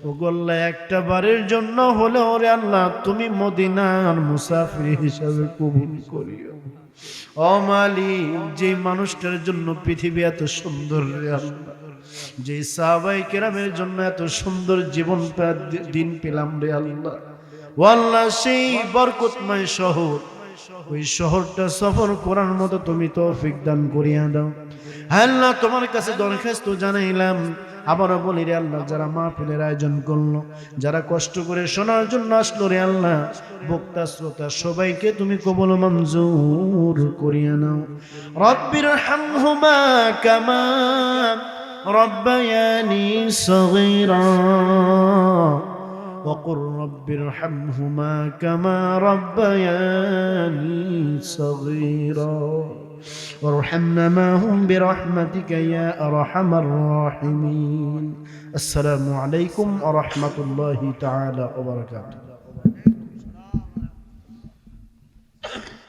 ও গোল্লা একটা বারের জন্য হলেও রে আল্লাহ তুমি মদিনার মুসাফির হিসাবে কবুল করিও। ও মালিক, যে মানুষটার জন্য পৃথিবী এত সুন্দর রে আল্লাহ, যে সাহাবায়ে কেরামের জন্য এত সুন্দর জীবন দিন পেলাম রে আল্লাহ, ও আল্লাহ সেই বরকতময় শহর, ওই শহরটা সফর করার মতো তুমি তৌফিক দান করিয়া দাও আল্লাহ। তোমার কাছে দরখাস্ত জানাইলাম, আবারও বলি রে আল্লাহ, যারা মাহফিলের আয়োজন করলো, যারা কষ্ট করে শোনার জন্য আসলো রে আল্লাহ, বক্তা শ্রোতা সবাইকে তুমি কবুল মঞ্জুর করিয়া নাও। রব্বির হামহুমা কামা রব্বায়ানি সগীরা وقل رب ارحمهما كما ربياني صغيرا وارحمنا معهم برحمتك يا أرحم الراحمين. السلام عليكم ورحمة الله تعالى وبركاته.